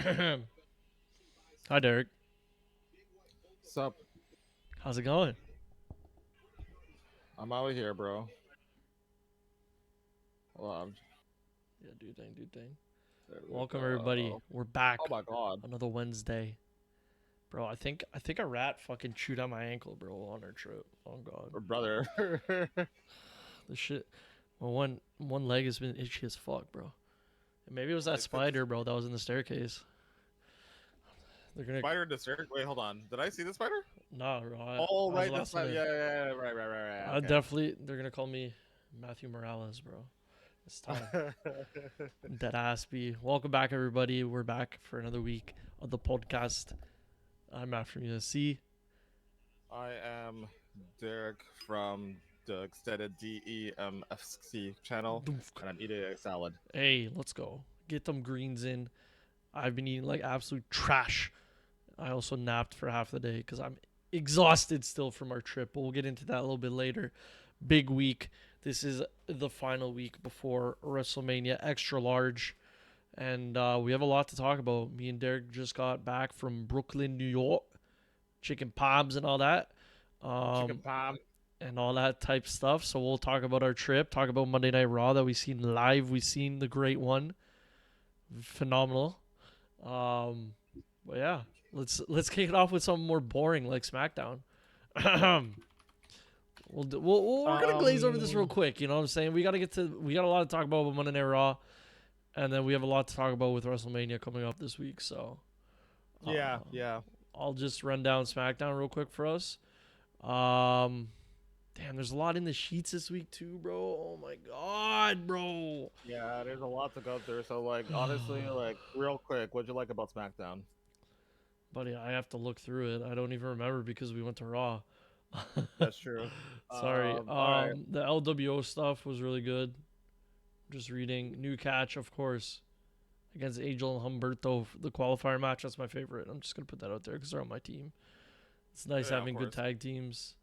Hi, Derek. Sup? How's it going? I'm out here, bro. Well, Yeah, do thing, do thing. there we Welcome everybody. go. We're Oh back. my god, Another Wednesday, bro. I think a rat fucking chewed on my ankle, bro, on our trip. Oh god, brother. this shit. Well, one leg has been itchy as fuck, bro. And maybe it was that It's spider, bro, that was in the staircase. They're gonna spider in the stair. Wait, hold on. Did I see the spider? nah, bro. Oh, I was right, the this last one spider. in. Yeah, right. I definitely. They're gonna call me Matthew Morales, bro. It's time. Okay. Dead ass B. Welcome back, everybody. We're back for another week of the podcast. I'm Matt from USC. I am Derek from the extended DEMFC channel, and I'm eating a salad. Hey, let's go. Get them greens in. I've been eating like absolute trash. I also napped for half the day because I'm exhausted still from our trip, but we'll get into that a little bit later. Big week. This is the final week before WrestleMania Extra Large. And we have a lot to talk about. Me and Derek just got back from Brooklyn, New York. Chicken palms and all that. Chicken Um, palm. and all that type stuff. So we'll talk about our trip, talk about Monday Night Raw that we seen live. We seen the great one, phenomenal. Um, but yeah, let's kick it off with something more boring like SmackDown. We're gonna glaze over this real Um, quick. You know what I'm saying? We got a lot to talk about with Monday Night Raw, and then we have a lot to talk about with WrestleMania coming up this week. So yeah, uh, yeah. I'll just run down SmackDown real quick for us. Um, Damn, there's a lot in the sheets this week too, bro. Oh my god, bro. Yeah, there's a lot to go through. So, like, honestly, like, real quick, what'd you like about SmackDown? Buddy, I have to look through it. I don't even remember because we went to Raw. That's true. Sorry. All right. The LWO stuff was really good. Just reading new catch, of course, against Angel and Humberto, the qualifier match. That's my favorite. I'm just gonna put that out there because they're on my team. It's nice Yeah, of having good course. tag teams.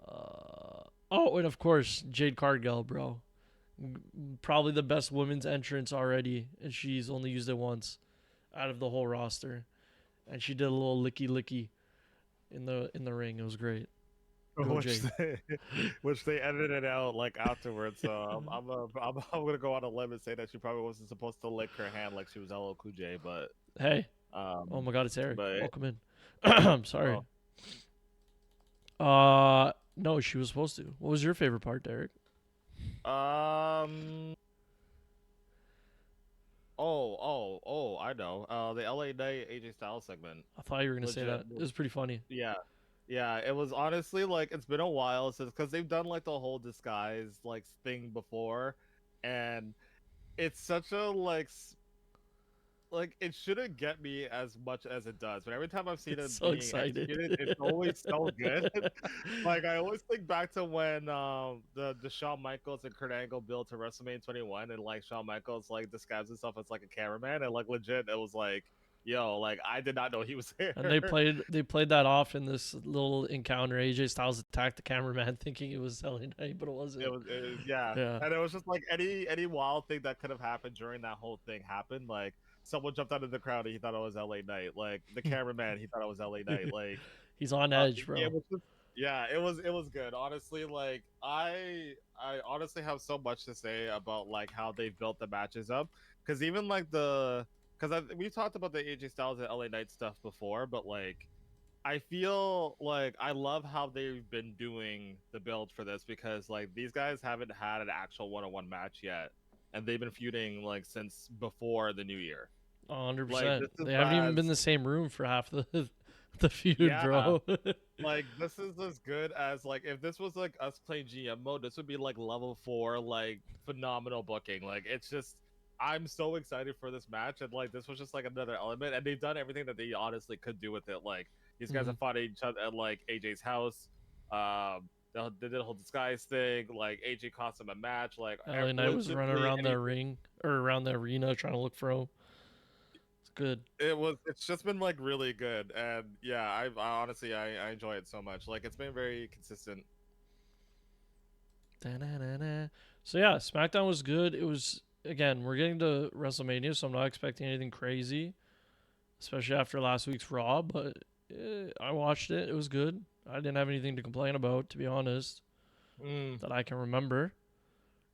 Oh, and of course, Jade Cargill, bro. Probably the best women's entrance already, and she's only used it once out of the whole roster. And she did a little licky licky in the ring. It was great. Go Which Jade. they, which they edited out like afterwards. So I'm gonna go on a limb and say that she probably wasn't supposed to lick her hand like she was LL Cool J, Hey. Oh um, my God, it's Eric. but Welcome in. I'm sorry. oh No, she was supposed to. What was your favorite part, Derek? um I know. The LA Knight AJ Styles segment. I thought you were gonna say Legit. that. It was pretty funny. Yeah. Yeah, it was honestly like it's been a while since because they've done like the whole disguise like thing before, and it's such a like it shouldn't get me as much as it does, but every time I've seen it So being excited. executed, it's always so good. Like I always think back to when the Shawn Michaels and Kurt Angle built to WrestleMania 21, and like Shawn Michaels like disguised himself as like a cameraman, and like legit, it was like, yo, like I did not know he was And there. they played that off in this little encounter. AJ Styles attacked the cameraman thinking it was LA Knight, but it wasn't. Yeah, Yeah. and it was just like any wild thing that could have happened during that whole thing happened. Like someone jumped out of the crowd and he thought it was LA Knight. Like the cameraman, he thought it was LA Knight. Like He's on edge, it bro. was just, yeah, it was good. Honestly, like I honestly have so much to say about like how they built the matches up because even like the because we've talked about the AJ Styles and LA Knight stuff before, but like I feel like I love how they've been doing the build for this because like these guys haven't had an actual one-on-one match yet, and they've been feuding like since before the new year. Like 100%. this is They haven't even been in as the same room for half the the feud, yeah, bro. like this is as good as like if this was like us playing GM mode, this would be like level 4, like phenomenal booking. Like it's just I'm so excited for this match, and like this was just like another element, and they've done everything that they honestly could do with it. Like these guys Mhm. have fought each other at like AJ's house. They did a whole disguise thing. Like AJ cost him a match. Like LA Knight was running literally around the anything. ring or around the arena trying to look for him. It's good. It's just been like really good, and yeah, I honestly I enjoy it so much. Like it's been very consistent. Da-na-na-na. So yeah, SmackDown was good. It was again, we're getting to WrestleMania, so I'm not expecting anything crazy. especially after last week's Raw. But I watched it. It was good. I didn't have anything to complain about, to be honest, Mm. that I can remember.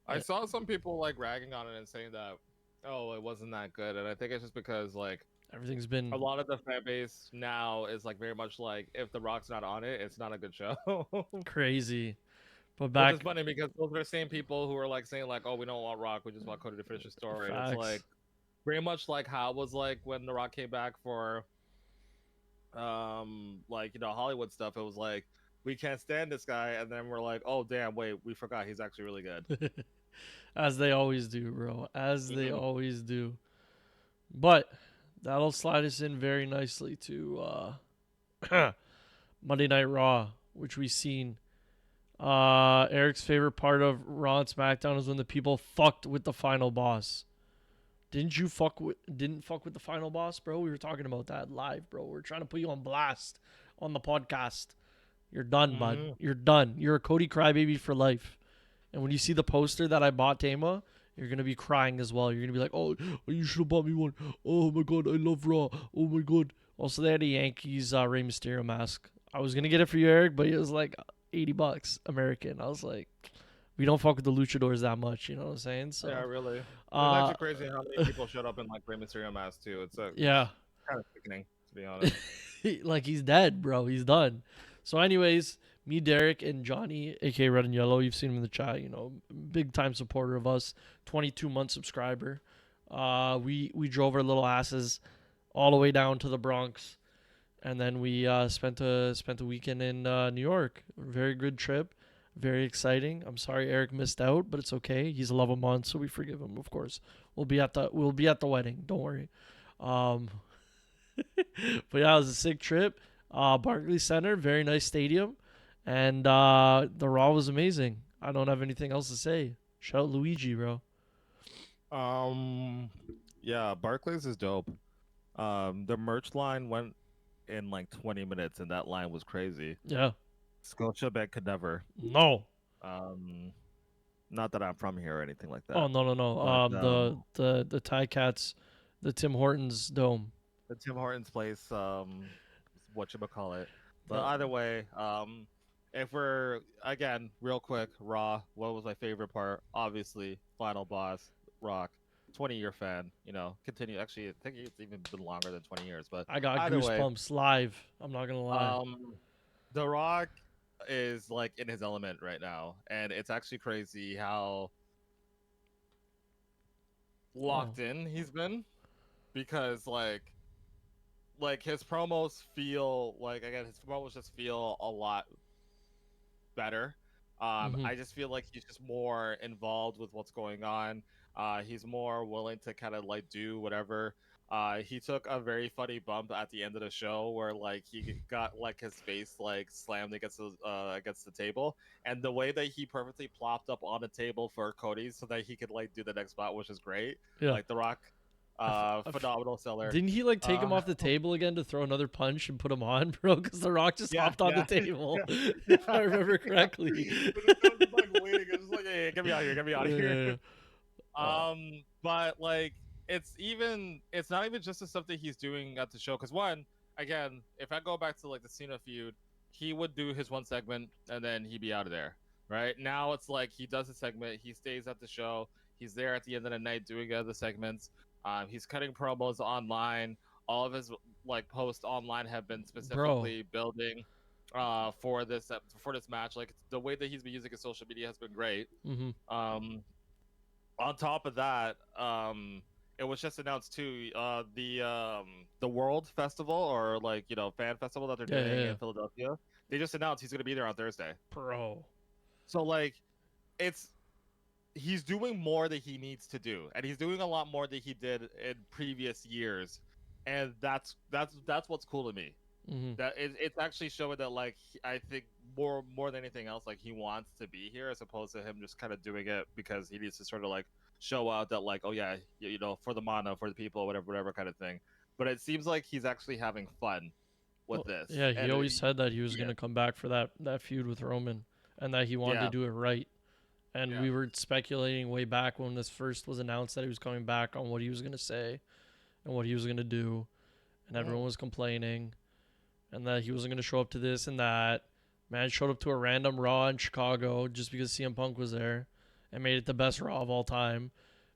I Eh, saw some people like ragging on it and saying that, oh, it wasn't that good, and I think it's just because like Everything's a been lot of the fan base now is like very much like if The Rock's not on it, it's not a good show. crazy. But Which is back funny because those are the same people who are like saying like, oh, we don't want Rock, we just want Cody to finish the story, and it's like facts. very much like how it was like when The Rock came back for like Hollywood stuff. It was like we can't stand this guy, and then we're like, oh damn, wait, we forgot he's actually really good. As they always do, bro. As they Mhm. always do. But that'll slide us in very nicely to Monday Night Raw, which we seen. Eric's favorite part of Raw and SmackDown is when the people fucked with the final boss. Didn't fuck with the final boss, bro? We were talking about that live, bro. We're trying to put you on blast on the podcast. You're done, bud. Mhm. You're done. You're a Cody crybaby for life. And when you see the poster that I bought Tama, you're gonna be crying as well. You're gonna be like, "Oh, you should have bought me one. Oh my god, I love Raw. Oh my god." Also, they had a Yankees Rey Mysterio mask. I was gonna get it for you, Eric, but it was like $80 American. I was like, we don't fuck with the luchadors that much, you know what I'm saying? Yeah, So, really. It's uh, actually crazy how many people showed up in like Rey Mysterio mask too. It's yeah, kind of sickening to be honest. like he's dead, bro. He's done. So, anyways, me, Derek, and Johnny, aka Red and Yellow, you've seen him in the chat. You know, big time supporter of us, 22-month subscriber. We drove our little asses all the way down to the Bronx, and then we spent a weekend in New York. Very good trip, very exciting. I'm sorry Eric missed out, but it's okay. He's 11 months, so we forgive him. Of course, we'll be at the wedding. Don't worry. Um, but yeah, it was a sick trip. Barclays Center, very nice stadium, and the Raw was amazing. I don't have anything else to say. Shout out Luigi, bro. Um, yeah, Barclays is dope. The merch line went in like 20 minutes, and that line was crazy. Yeah. Scotiabank could never. No. Um, not that I'm from here or anything like Oh that, no no no. but The Tie Cats, the Tim Hortons Dome. the Tim Hortons place, what you call it. But The, either way, if we're again real quick, Raw. What was my favorite part? Obviously, final boss, Rock. 20-year fan, continue. Actually, I think it's even been longer than 20 years. But I got either way, goosebumps live. I'm not gonna lie. The Rock is like in his element right now, and it's actually crazy how Oh. locked in he's been because like his promos feel like again his promos just feel a lot better. Mhm. I just feel like he's just more involved with what's going on. He's more willing to kind of like do whatever. He took a very funny bump at the end of the show where like he got like his face like slammed against the table, and the way that he perfectly plopped up on the table for Cody so that he could like do the next spot, which is great. Yeah. Like The Rock, I f- phenomenal seller. Didn't he like take him Uh, off the table again to throw another punch and put him on, bro? Because The Rock just yeah, hopped on the yeah, table, yeah, if I yeah. remember correctly. But this guy's just like waiting. It's just like, hey, get me out of here, get me out of here. Yeah. Uh, But like, it's not even just the stuff that he's doing at the show. Because one, again, if I go back to like the Cena feud, he would do his one segment and then he'd be out of there. Right now, it's like he does a segment, he stays at the show, he's there at the end of the night doing other segments. He's cutting promos online. All of his like posts online have been bro. specifically building for this match. Like the way that he's been using his social media has been great. Hmm. Um, on top of that, it was just announced too. The World Festival or like fan festival that they're Yeah, yeah, doing yeah. in Philadelphia. They just announced he's gonna be there on Thursday. Bro. So like, it's he's doing more that he needs to do, and he's doing a lot more that he did in previous years, and that's what's cool to me. Hmm. It's actually showing that like I think more than anything else like he wants to be here as opposed to him just kind of doing it because he needs to sort of like show out that like, oh yeah, for the mono, for the people, whatever kind of thing. But it seems like he's actually having fun with Well, this, yeah, he and always said that he was yeah, gonna come back for that feud with Roman, and that he wanted to yeah, do it right. And yeah. we were speculating way back when this first was announced that he was coming back on what he was gonna say and what he was gonna do. and everyone was complaining, and that he wasn't going to show up to this and that. Man showed up to a random Raw in Chicago just because CM Punk was there and made it the best Raw of all time,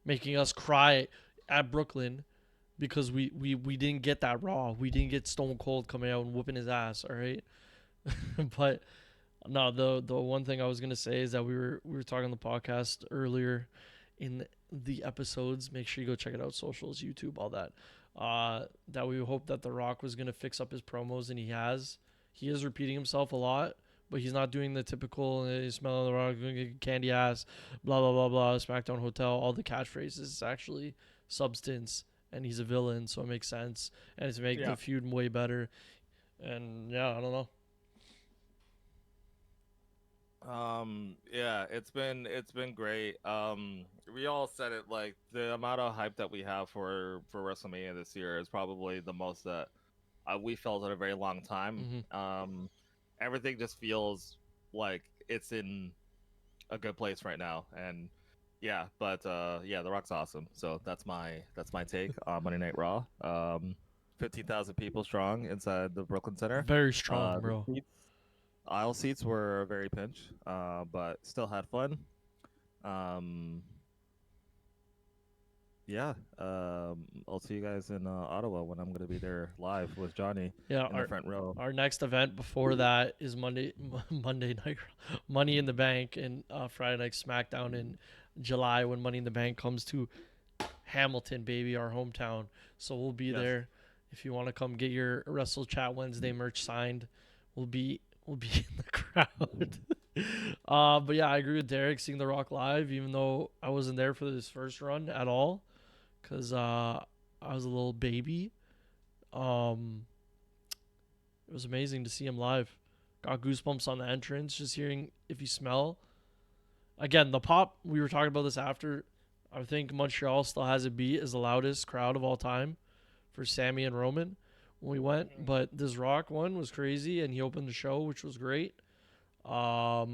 making us cry at Brooklyn because we didn't get that Raw. We didn't get Stone Cold coming out and whooping his ass, all right? But no, the one thing I was gonna say is that we were talking on the podcast earlier in the episodes. Make sure you go check it out, socials, YouTube, all that. That we hope that The Rock was gonna fix up his promos, and he has. He is repeating himself a lot, but he's not doing the typical smelling the rock, candy ass, blah blah blah blah, SmackDown Hotel, all the catchphrases. It's actually substance, and he's a villain, so it makes sense, and it's make the feud way better. And yeah, I don't know. Yeah, it's been great. We all said it, like the amount of hype that we have for WrestleMania this year is probably the most that we felt in a very long time. Everything just feels like it's in a good place right now, and yeah, but yeah, The Rock's awesome. So that's my take on Monday Night Raw. 15,000 people strong inside the Brooklyn Center. Very strong, The bro. aisle seats were very pinch, but still had fun. Um, yeah, I'll see you guys in Ottawa when I'm gonna be there live with Johnny Yeah, in the front row. our next event before that is Monday night, Money in the Bank, and Friday night SmackDown in July when Money in the Bank comes to Hamilton, baby, our hometown. So we'll be there. If you want to come get your Wrestle Chat Wednesday merch signed, we'll be in the crowd. But yeah, I agree with Derek seeing The Rock live, even though I wasn't there for this first run at all, because I was a little baby. It was amazing to see him live. Got goosebumps on the entrance, just hearing If You Smell. Again, the pop, we were talking about this after. I think Montreal still has it beat as the loudest crowd of all time for Sammy and Roman when we went. But this Rock one was crazy, and he opened the show, which was great. But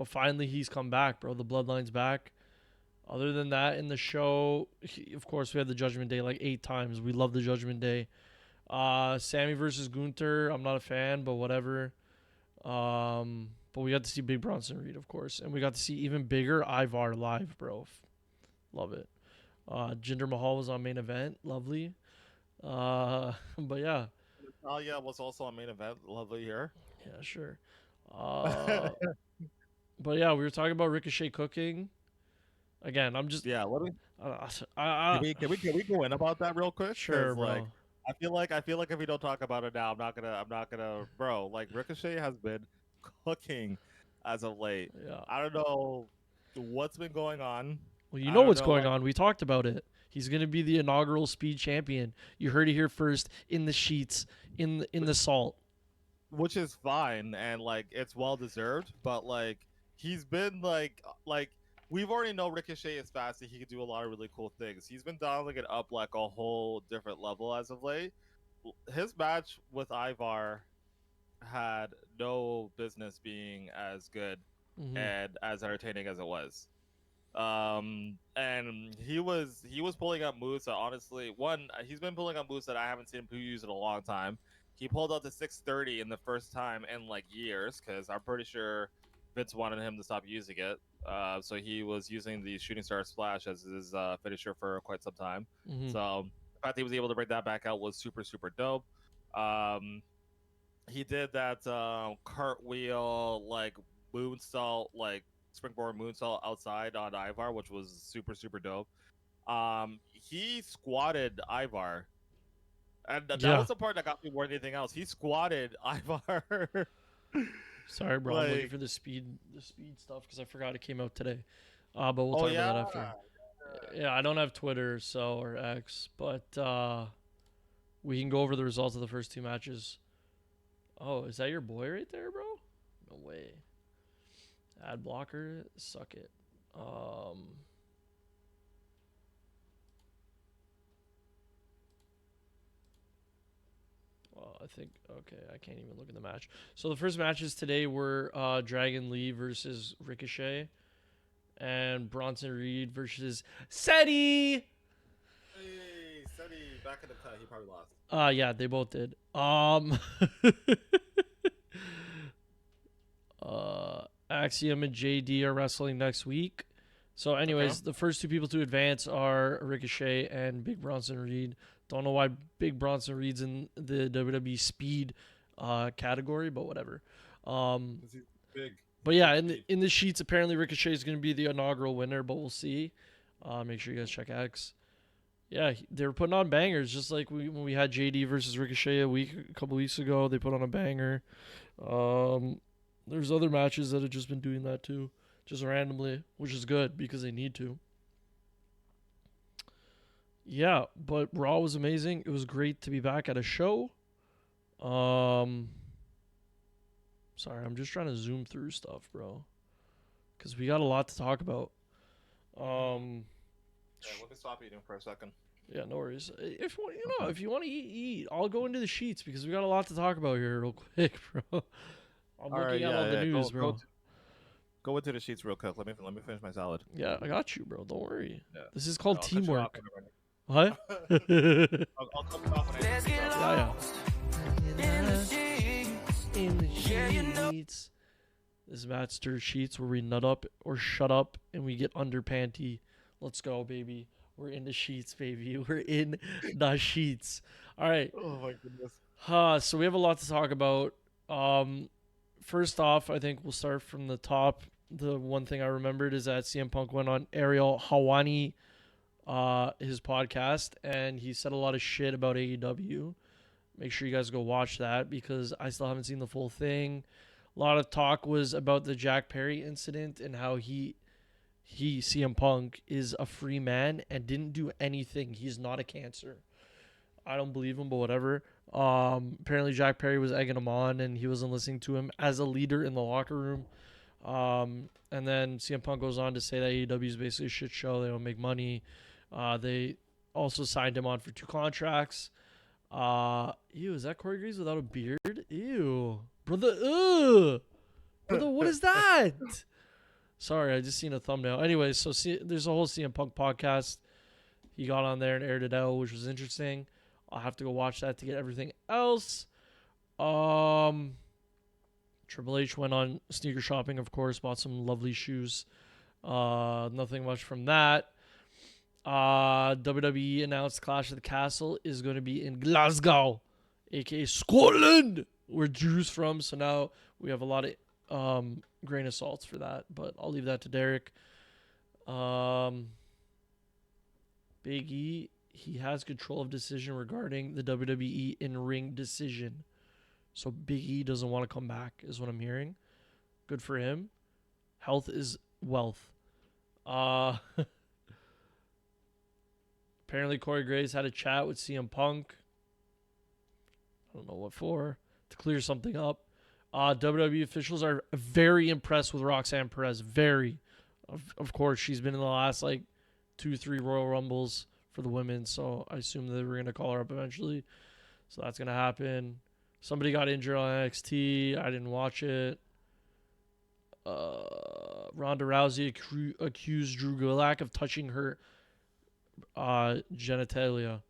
finally, he's come back, bro. The Bloodline's back. Other than that, in the show, of course, we had the Judgment Day like 8 times. We love the Judgment Day. Sammy versus Gunther, I'm not a fan, but whatever. But we got to see Big Bronson Reed, of course, and we got to see even bigger Ivar live, bro. Love it. Jinder Mahal was on main event, lovely. But yeah. Natalia was also on main event, lovely here. Yeah, sure. But yeah, we were talking about Ricochet cooking. Again, I'm just What do we? I Can we go in about that real quick? sure, bro. Like, I feel like if we don't talk about it now, I'm not gonna, bro. Like Ricochet has been cooking as of late. Yeah. I don't know what's been going on. Well, you know what's going on. We talked about it. He's going to be the inaugural speed champion. You heard it here first in the sheets, in the salt. Which is fine, and like it's well deserved, but like he's been like we've already know Ricochet is fast and he can do a lot of really cool things. He's been dialing it up like a whole different level as of late. His match with Ivar had no business being as good and as entertaining as it was. And he was pulling up moves that honestly, he's been pulling up moves that I haven't seen him use in a long time. He pulled out the 630 in the first time in like years, because I'm pretty sure Vince wanted him to stop using it. So he was using the shooting star splash as his finisher for quite some time. So the fact that he was able to bring that back out was super, super dope. He did that cartwheel, like moonsault, like springboard moonsault outside on Ivar, which was super, super dope. He squatted Ivar. And that was the part that got me more than anything else. He squatted Ivar. Sorry, bro. I'm looking for the speed stuff because I forgot it came out today. But we'll talk about that after. Yeah, I don't have Twitter or X, but we can go over the results of the first 2 matches. Oh, is that your boy right there, bro? No way. Ad blocker, suck it. Well, I think, okay, I can't even look at the match. So the first matches today were Dragon Lee versus Ricochet and Bronson Reed versus Seti. Hey, already back in the cut. He probably lost. Yeah, they both did. Axiom and JD are wrestling next week. So, anyways, the first two people to advance are Ricochet and Big Bronson Reed. Don't know why Big Bronson Reed's in the WWE Speed category, but whatever. He's big. But yeah, in the sheets, apparently Ricochet is going to be the inaugural winner, but we'll see. Make sure you guys check X. Yeah, they were putting on bangers, just like when we had JD versus Ricochet a couple weeks ago. They put on a banger. There's other matches that have just been doing that too, just randomly, which is good because they need to. Yeah, but Raw was amazing. It was great to be back at a show. Sorry, I'm just trying to zoom through stuff, bro, because we got a lot to talk about. Yeah, let me stop eating for a second. Yeah, no worries. If you want to eat. I'll go into the sheets because we got a lot to talk about here, real quick, bro. I'm looking at all the news, bro. Go into the sheets real quick. Let me finish my salad. Yeah, I got you, bro. Don't worry. Yeah. This is called teamwork. What? What? I'll cut it off when I In the sheets. This is Matt Stir Sheets where we nut up or shut up and we get under panty. Let's go, baby. We're in the sheets, baby. We're in the sheets. All right. Oh my goodness. So we have a lot to talk about. First off, I think we'll start from the top. The one thing I remembered is that CM Punk went on Ariel Hawani, his podcast, and he said a lot of shit about AEW. Make sure you guys go watch that because I still haven't seen the full thing. A lot of talk was about the Jack Perry incident and how he CM Punk is a free man and didn't do anything. He's not a cancer. I don't believe him, but whatever. Apparently Jack Perry was egging him on and he wasn't listening to him as a leader in the locker room. And then CM Punk goes on to say that AEW is basically a shit show. They don't make money. They also signed him on for 2 contracts. Ew, is that Corey Graves without a beard? Ew. Brother, ugh. Brother, what is that? Sorry, I just seen a thumbnail. Anyway, so there's a whole CM Punk podcast. He got on there and aired it out, which was interesting. I'll have to go watch that to get everything else. Triple H went on sneaker shopping, of course, bought some lovely shoes. Nothing much from that. WWE announced Clash of the Castle is going to be in Glasgow, aka Scotland, where Drew's from. So now we have a lot of grain of salts for that, but I'll leave that to Derek. Big E, he has control of decision regarding the WWE in-ring decision. So Big E doesn't want to come back, is what I'm hearing. Good for him. Health is wealth. Apparently Corey Graves had a chat with CM Punk. I don't know what for. To clear something up. WWE officials are very impressed with Roxanne Perez. Very. Of course, she's been in the last 2-3 Royal Rumbles for the women, so I assume that we're going to call her up eventually. So that's going to happen. Somebody got injured on NXT. I didn't watch it. Ronda Rousey accused Drew Gulak of touching her genitalia,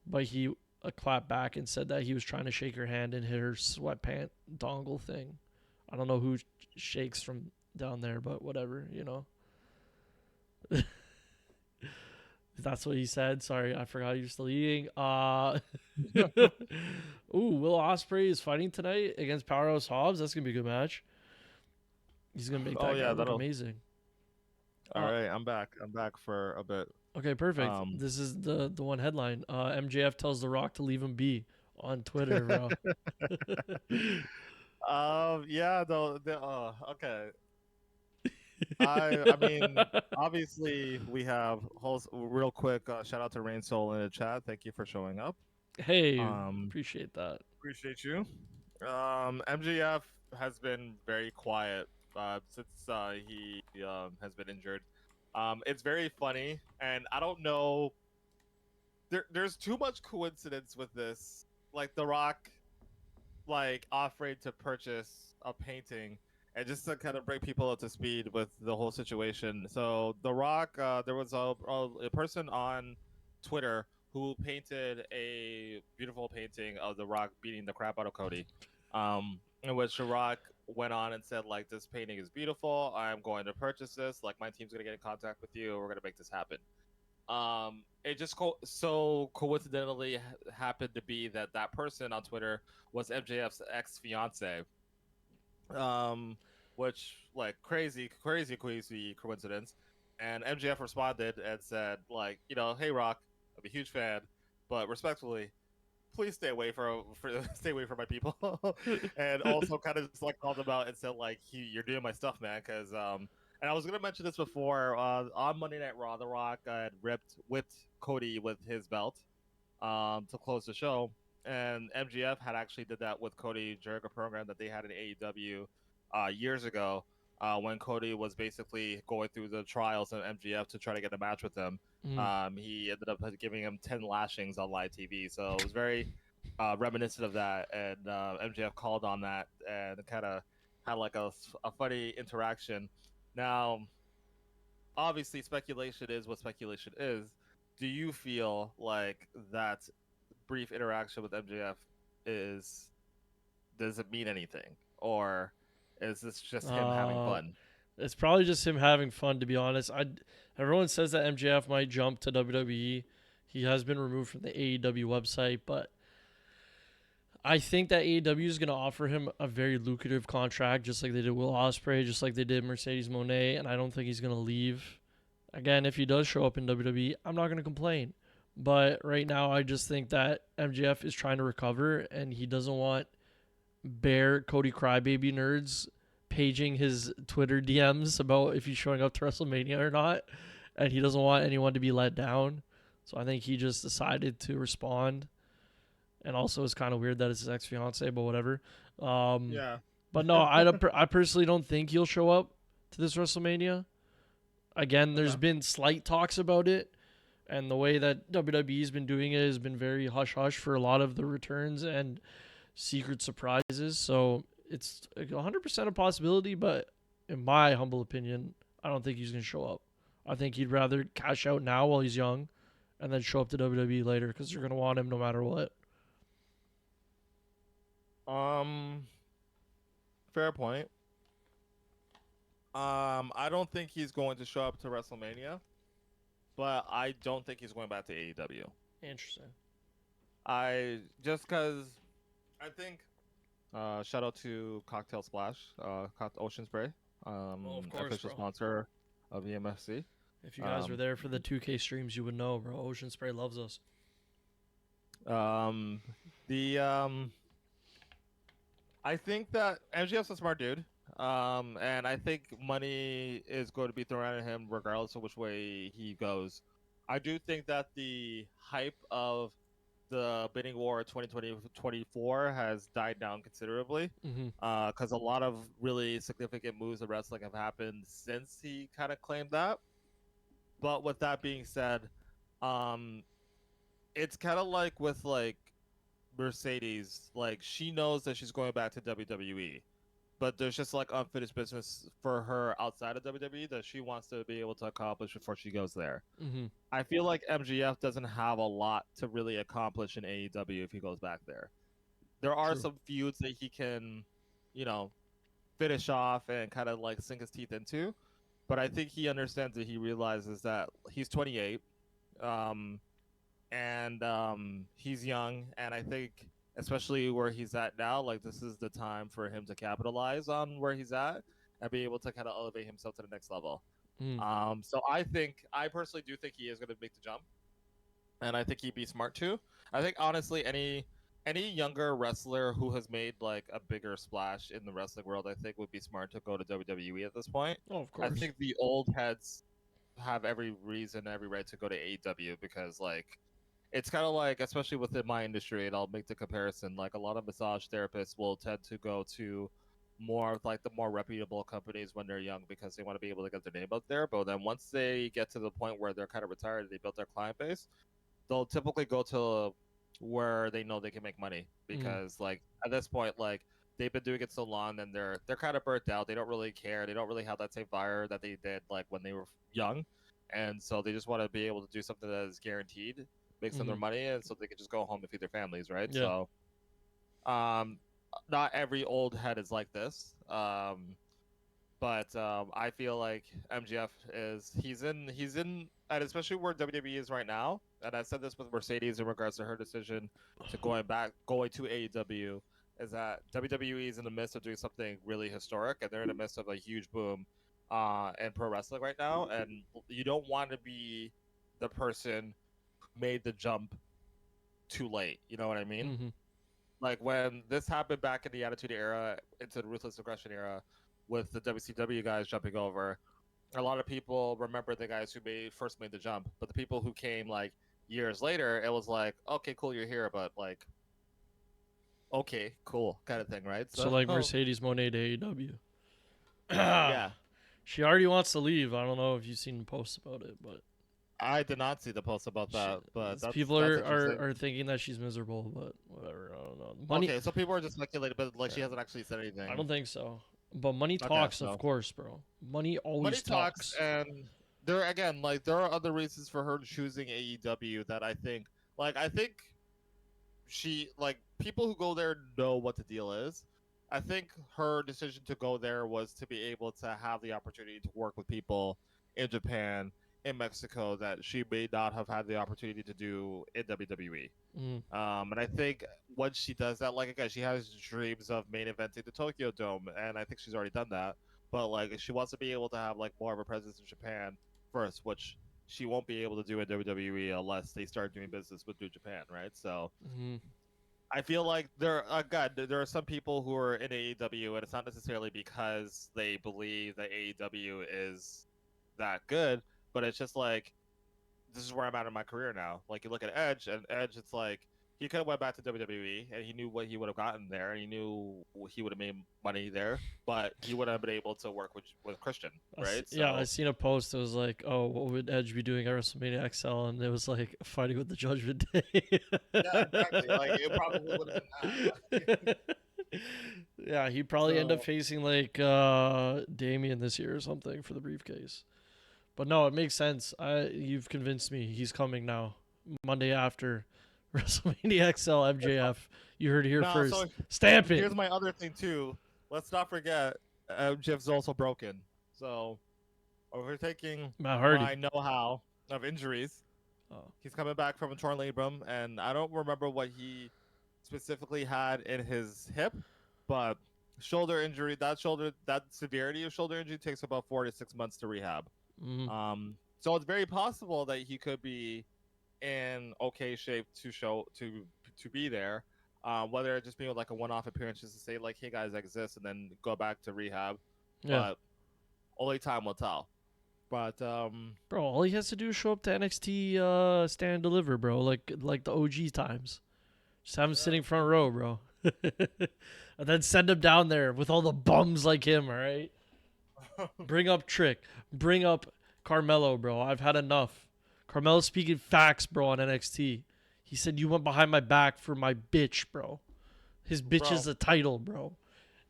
but he clapped back and said that he was trying to shake her hand and hit her sweatpant dongle thing. I don't know who shakes from down there, but whatever, That's what he said. Sorry, I forgot you're still eating. Will Ospreay is fighting tonight against Powerhouse Hobbs. That's gonna be a good match. He's gonna make that guy look amazing. All right, I'm back. I'm back for a bit. Okay, perfect. This is the one headline. MJF tells The Rock to leave him be on Twitter, bro. Yeah, okay. I mean, obviously we have real quick shout out to Rain Soul in the chat. Thank you for showing up. Hey, appreciate that. Appreciate you. MJF has been very quiet since he has been injured. It's very funny, and I don't know. There's too much coincidence with this. Like The Rock, offering to purchase a painting, and just to kind of bring people up to speed with the whole situation. So The Rock, there was a person on Twitter who painted a beautiful painting of The Rock beating the crap out of Cody. In which The Rock went on and said, like, this painting is beautiful. I'm going to purchase this. Like, my team's gonna get in contact with you. We're gonna make this happen. It just so coincidentally happened to be that that person on Twitter was MJF's ex fiance. Um, which like crazy coincidence. And MJF responded and said, like, hey Rock, I'm a huge fan, but respectfully, please stay away stay away from my people. And also kind of just like called him out and said, like, you're doing my stuff, man, because and I was gonna mention this before, on Monday Night Raw, The Rock had whipped Cody with his belt to close the show, and MGF had actually did that with Cody during a program that they had in AEW years ago, when Cody was basically going through the trials of MGF to try to get a match with him. Mm. He ended up giving him 10 lashings on live TV, so it was very reminiscent of that, and MJF called on that and kind of had like a funny interaction. Now, obviously, speculation is what speculation is. Do you feel like that brief interaction with MJF is does it mean anything, or is this just him having Uh, fun? it's probably just him having fun, to be honest. Everyone says that MJF might jump to WWE. He has been removed from the AEW website, but I think that AEW is going to offer him a very lucrative contract, just like they did Will Ospreay, just like they did Mercedes Moné, and I don't think he's going to leave. Again, if he does show up in WWE, I'm not going to complain. But right now, I just think that MJF is trying to recover, and he doesn't want bare Cody Crybaby nerds paging his Twitter DMs about if he's showing up to WrestleMania or not, and he doesn't want anyone to be let down. So I think he just decided to respond, and also it's kind of weird that it's his ex fiance, but whatever. Um, Yeah. but no, I personally don't think he'll show up to this WrestleMania. Again, there's Okay. been slight talks about it, and the way that WWE's been doing it has been very hush hush for a lot of the returns and secret surprises. So it's 100% a possibility, but in my humble opinion, I don't think he's going to show up. I think he'd rather cash out now while he's young and then show up to WWE later because they're going to want him no matter what. Um, Fair point. I don't think he's going to show up to WrestleMania, but I don't think he's going back to AEW. Interesting. I just because I think shout out to Cocktail Splash, Ocean Spray, Well, of course, official bro. sponsor of EMFC. If you guys were there for the 2K streams, you would know, bro. Ocean Spray loves us. Um, the I think that MGF's a smart dude. And I think money is going to be thrown at him regardless of which way he goes. I do think that the hype of the bidding war 2024 has died down considerably, Mm-hmm. because a lot of really significant moves in wrestling have happened since he kind of claimed that. But with that being said, um, it's kind of like with like Mercedes, like she knows that she's going back to WWE, but there's just like unfinished business for her outside of WWE that she wants to be able to accomplish before she goes there. Mm-hmm. I feel like MGF doesn't have a lot to really accomplish in AEW if he goes back there. There are True. some feuds that he can, you know, finish off and kind of like sink his teeth into, but I think he understands that he realizes that he's 28. Um, and he's young, and I think especially where he's at now, like this is the time for him to capitalize on where he's at and be able to kind of elevate himself to the next level. Mm. So I personally do think he is going to make the jump, and I think he'd be smart too. I think honestly, any younger wrestler who has made like a bigger splash in the wrestling world, I think would be smart to go to WWE at this point. Oh, of I course. think the old heads have every reason, every right to go to AEW because like it's kind of like, especially within my industry, and I'll make the comparison. Like a lot of massage therapists will tend to go to more of like the more reputable companies when they're young because they want to be able to get their name out there. But then once they get to the point where they're kind of retired, they built their client base, they'll typically go to where they know they can make money Mm. because like at this point, like they've been doing it so long and they're kind of burnt out. They don't really care. They don't really have that same fire that they did like when they were young, and so they just want to be able to do something that is guaranteed. makes them their Mhm. money, and so they can just go home and feed their families, right? Yeah. So, um, not every old head is like this. But I feel like MGF is he's in and especially where WWE is right now. And I said this with Mercedes in regards to her decision to going to AEW, is that WWE is in the midst of doing something really historic, and they're in the midst of a huge boom in pro wrestling right now. And you don't want to be the person who made the jump too late. You know what I mean? Mhm. Like when this happened back in the Attitude Era into the Ruthless Aggression Era, with the WCW guys jumping over, a lot of people remember the guys who first made the jump, but the people who came like years later, it was like, okay, cool, you're here, but like, okay, cool, kind of thing, right? So So like Mercedes Monet to AEW. yeah, She already wants to leave. I don't know if you've seen posts about it, but I did not see the post about she, that, but people that's are, interesting. are thinking that she's miserable, but whatever. I don't know. Money. Okay, so people are just speculating, but like she hasn't actually said I anything. don't think so. But money Okay, talks, of so course, bro. Money money always talks, talks. and there again, like there are other reasons for her choosing AEW that I think she like people who go there know what the deal is. I think her decision to go there was to be able to have the opportunity to work with people in Japan, in Mexico that she may not have had the opportunity to do in WWE. Mm. And I think once she does that, like again, she has dreams of main eventing the Tokyo Dome, and I think she's already done that. But like, she wants to be able to have like more of a presence in Japan first, which she won't be able to do in WWE unless they start doing business with New Japan, right? So Mm. I feel like God, there are some people who are in AEW, and it's not necessarily because they believe that AEW is that good, but it's just like this is where I'm at in my career now. Like you look at Edge, and Edge, it's like he could have went back to WWE, and he knew what he would have gotten there, and he knew he would have made money there, but he would have been able to work with Christian, right? Yeah, I So seen a post that was like, "Oh, what would Edge be doing at WrestleMania XL?" And it was like fighting with the Judgment Day. yeah, exactly. Like it probably would have been that. Like, Yeah, he'd probably end up so facing like Damien this year or something for the briefcase. But no, it makes sense. You've convinced me. He's coming now. Monday after WrestleMania XL MJF. You heard it here no, so first. Stamp it. here's my other thing too. Let's not forget, Jeff's also broken. So overtaking Matt Hardy. my know-how of injuries. Oh. He's coming back from a torn labrum, and I don't remember what he specifically had in his hip, but shoulder injury. That severity of shoulder injury takes about 4 to 6 months to rehab. Mm. So it's very possible that he could be in okay shape to be there. Whether it just being like a one-off appearance, just to say like, "Hey guys, I exist," and then go back to rehab, Yeah. but only time will tell. But Bro, all he has to do is show up to NXT stand and deliver, bro. Like the OG times. Just have him sitting front row, bro. And then send him down there with all the bums like him, all right? Bring up Trick. Bring up Carmelo, bro. I've had enough. Carmelo's speaking facts, bro, on NXT. He said you went behind my back for my bitch, bro. His bitch bro, is a title, bro.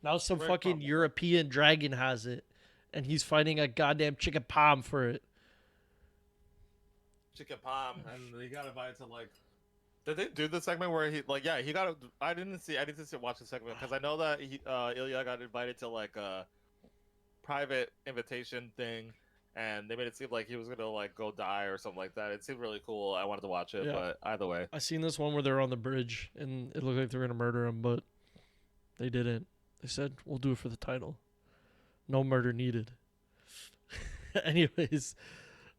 Now some Rick fucking Carmelo. European dragon has it. And he's fighting a goddamn chicken palm for it. Chicken palm, and he got invited to like. Did they do the segment where he like he got? I didn't see. I didn't see watch the segment because I know that Ilya got invited to like a private invitation thing, and they made it seem like he was gonna like go die or something like that. It seemed really cool. I wanted to watch it, Yeah. but either way, I seen this one where they're on the bridge and it looked like they were gonna murder him, but they didn't. They said we'll do it for the title. No murder needed. Anyways,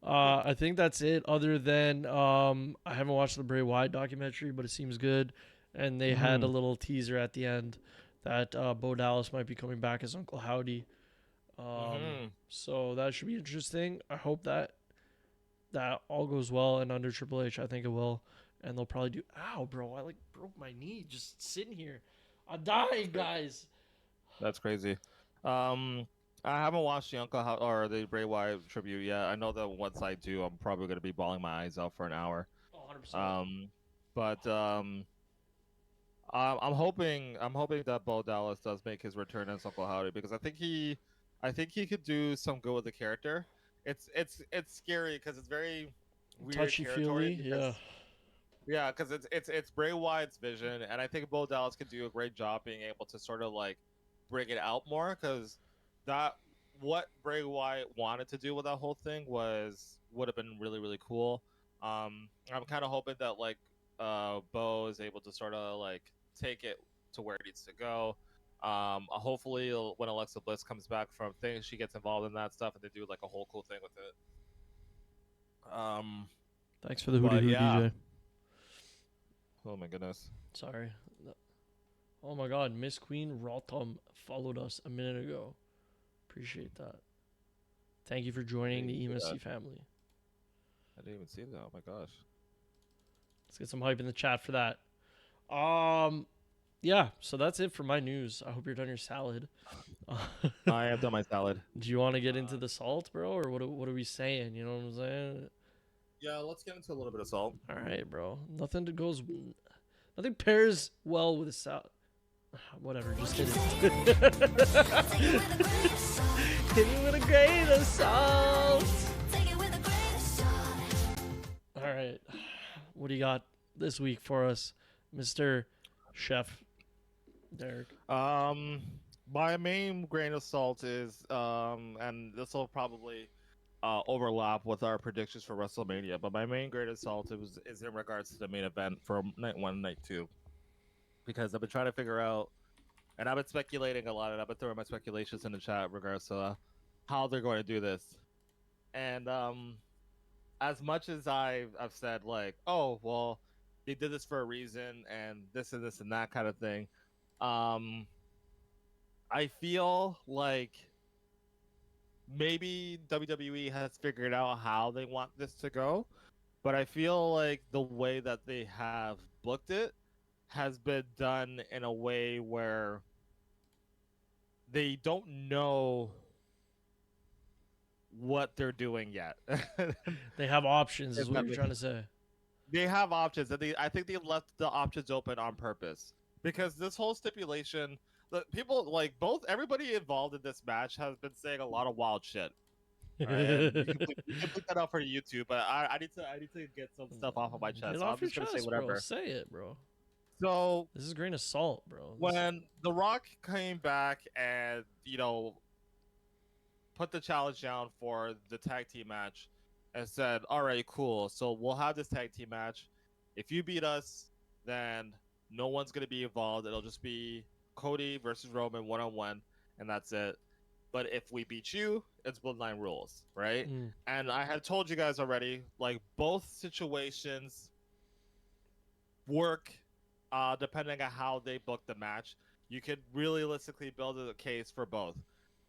I think that's it. Other than I haven't watched the Bray Wyatt documentary, but it seems good. And they had a little teaser at the end that Bo Dallas might be coming back as Uncle Howdy. So that should be interesting. I hope that all goes well and under Triple H. I think it will. And they'll probably do. Ow, bro! I like broke my knee just sitting here. I'm dying, guys. That's crazy. I haven't watched the or the Bray Wyatt tribute yet. I know that once I do, I'm probably gonna be bawling my eyes out for an hour. Oh, 100%. But I'm hoping that Bo Dallas does make his return as Uncle Howdy because I think he could do some good with the character. It's scary because it's very weird Touchy territory. feely, yeah. Yeah, because it's Bray Wyatt's vision, and I think Bo Dallas could do a great job being able to sort of like bring it out more. Because that what Bray Wyatt wanted to do with that whole thing would have been really really cool. I'm kind of hoping that like Bo is able to sort of like take it to where it needs to go. Hopefully when Alexa Bliss comes back from things, she gets involved in that stuff, and they do like a whole cool thing with it. Thanks for the hootie But hoo, yeah. DJ. Oh my goodness. Sorry. Oh my God, Miss Queen Rotom followed us a minute ago. Appreciate that. Thank you for joining the EMFC family. I didn't even see that. Oh my gosh. Let's get some hype in the chat for that. Yeah, so that's it for my news. I hope you're done your salad. I have done my salad. Do you want to get into the salt, bro, or what are we saying? You know what I'm saying? Yeah, let's get into a little bit of salt. All right, bro. Nothing pairs well with a salad. Whatever, just hit it. Hit me with a grain of salt. All right, what do you got this week for us, Mr. Chef Derek? My main grain of salt is and this will probably overlap with our predictions for WrestleMania, but my main grain of salt is in regards to the main event for night 1 and night 2, because I've been trying to figure out, and I've been speculating a lot, and I've been throwing my speculations in the chat in regards to how they're going to do this. And as much as I've said like, oh well, they did this for a reason, and this and this and that kind of thing, I feel like maybe WWE has figured out how they want this to go, but I feel like the way that they have booked it has been done in a way where they don't know what they're doing yet. They have options, is what you're trying to say. They have options, and I think they left the options open on purpose, because this whole stipulation, the people like everybody involved in this match has been saying a lot of wild shit. All right, and you can put that out for YouTube, but I need to get some stuff off of my chest. Get so off I'm your just gonna chest, say whatever. bro. Say it, bro. So this is a grain of salt, bro. When The Rock came back and put the challenge down for the tag team match and said, all right, cool, so we'll have this tag team match. If you beat us, then no one's going to be involved. It'll just be Cody versus Roman one-on-one, and that's it. But if we beat you, it's Bloodline rules, right? And I had told you guys already, like, both situations work depending on how they book the match. You could realistically build a case for both.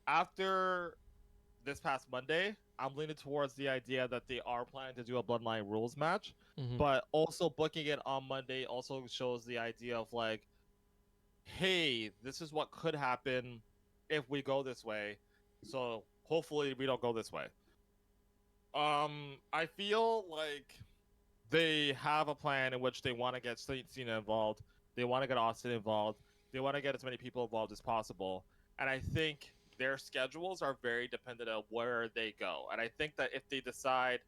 After this past Monday, I'm leaning towards the idea that they are planning to do a Bloodline rules match, but also booking it on Monday also shows the idea of like, hey, this is what could happen if we go this way. So hopefully we don't go this way. I feel like they have a plan in which they want to get Cena involved. They want to get Austin involved. They want to get as many people involved as possible. And I think their schedules are very dependent on where they go. And I think that if they decide,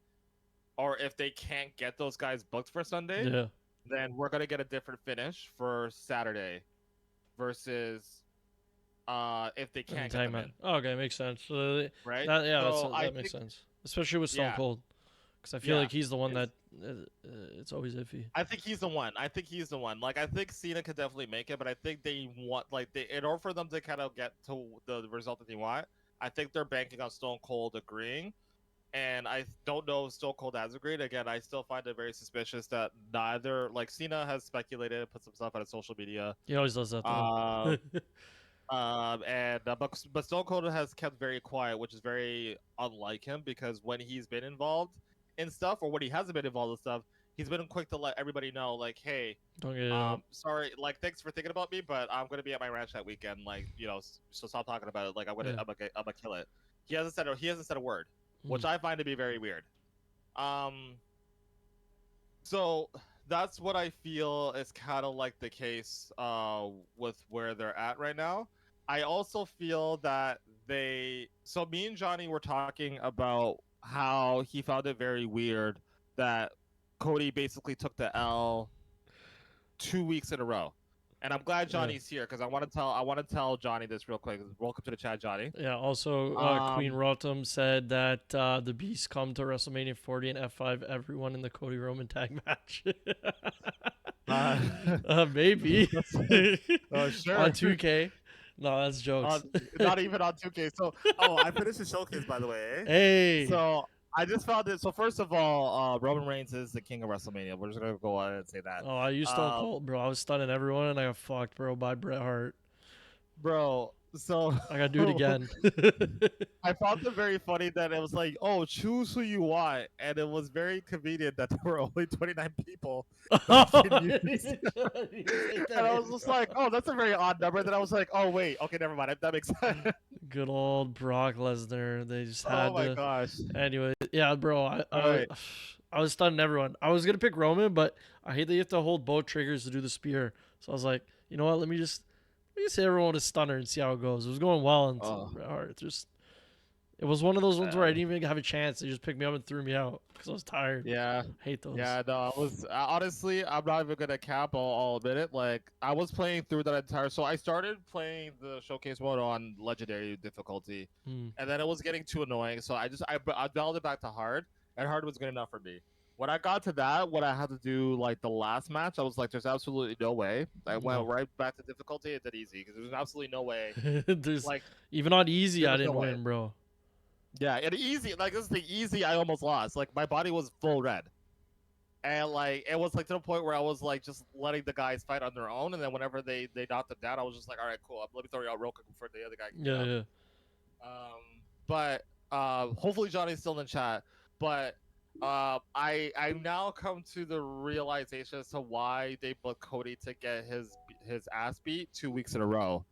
or if they can't get those guys booked for Sunday, then we're going to get a different finish for Saturday versus if they can't get them in. Oh, okay, makes sense. Right? That makes sense. Especially with Stone Cold. Because I feel like he's the one that it's always iffy. I think he's the one. Like, I think Cena could definitely make it, but I think they want, like, in order for them to kind of get to the result that they want, I think they're banking on Stone Cold agreeing. And I don't know if Stone Cold has agreed. Again, I still find it very suspicious that neither, like, Cena has speculated and put some stuff on his social media. He always does that, though. But Stone Cold has kept very quiet, which is very unlike him, because when he's been involved in stuff, or when he hasn't been involved in stuff, he's been quick to let everybody know, like, hey, sorry, like, thanks for thinking about me, but I'm gonna be at my ranch that weekend, like, so stop talking about it. Like, I'm gonna kill it. He hasn't said a word, which I find to be very weird. So that's what I feel is kind of like the case with where they're at right now. I also feel that so me and Johnny were talking about how he found it very weird that Cody basically took the L 2 weeks in a row. And I'm glad Johnny's here because I want to tell Johnny this real quick. Welcome to the chat, Johnny. Yeah. Also, Queen Um, Rotom said that the Beast come to WrestleMania 40 and F5 everyone in the Cody Roman tag match. uh, Maybe sure. on 2K. No, that's jokes. Not even on 2K. So, I finished the showcase by the way. Eh? Hey. So I just found it. So first of all, Roman Reigns is the king of WrestleMania. We're just gonna go on and say that. Oh, I used Stone Cold, bro. I was stunning everyone, and I got fucked, bro, by Bret Hart. Bro. So I gotta do it again. I found it very funny that it was like, oh, choose who you want, and it was very convenient that there were only 29 people. And I was just like, oh, that's a very odd number. Then I was like, oh wait, okay, never mind. That makes sense. Good old Brock Lesnar. They just had Oh my gosh. Anyway, yeah, bro. Right. I was stunning everyone. I was gonna pick Roman, but I hate that you have to hold both triggers to do the spear. So I was like, you know what? Let me just hit everyone with a stunner and see how it goes. It was going well until Bret Hart. It was one of those ones where I didn't even have a chance. They just picked me up and threw me out because I was tired. Yeah. I hate those. Yeah, no, I was honestly, I'm not even gonna cap. I'll admit it. Like, I was playing through that entire. So I started playing the showcase mode on legendary difficulty, and then it was getting too annoying. So I dialed it back to hard, and hard was good enough for me. When I got to that, when I had to do like the last match, I was like, "There's absolutely no way." I went right back to difficulty. It did easy because there's absolutely no way. There's like even on easy, I didn't win, bro. Yeah, and easy, like this is the easy I almost lost. Like my body was full red. And like it was like to the point where I was like just letting the guys fight on their own, and then whenever they knocked them down, I was just like, all right, cool. Let me throw you out real quick before the other guy can get up. But hopefully Johnny's still in chat. But I now come to the realization as to why they booked Cody to get his ass beat 2 weeks in a row.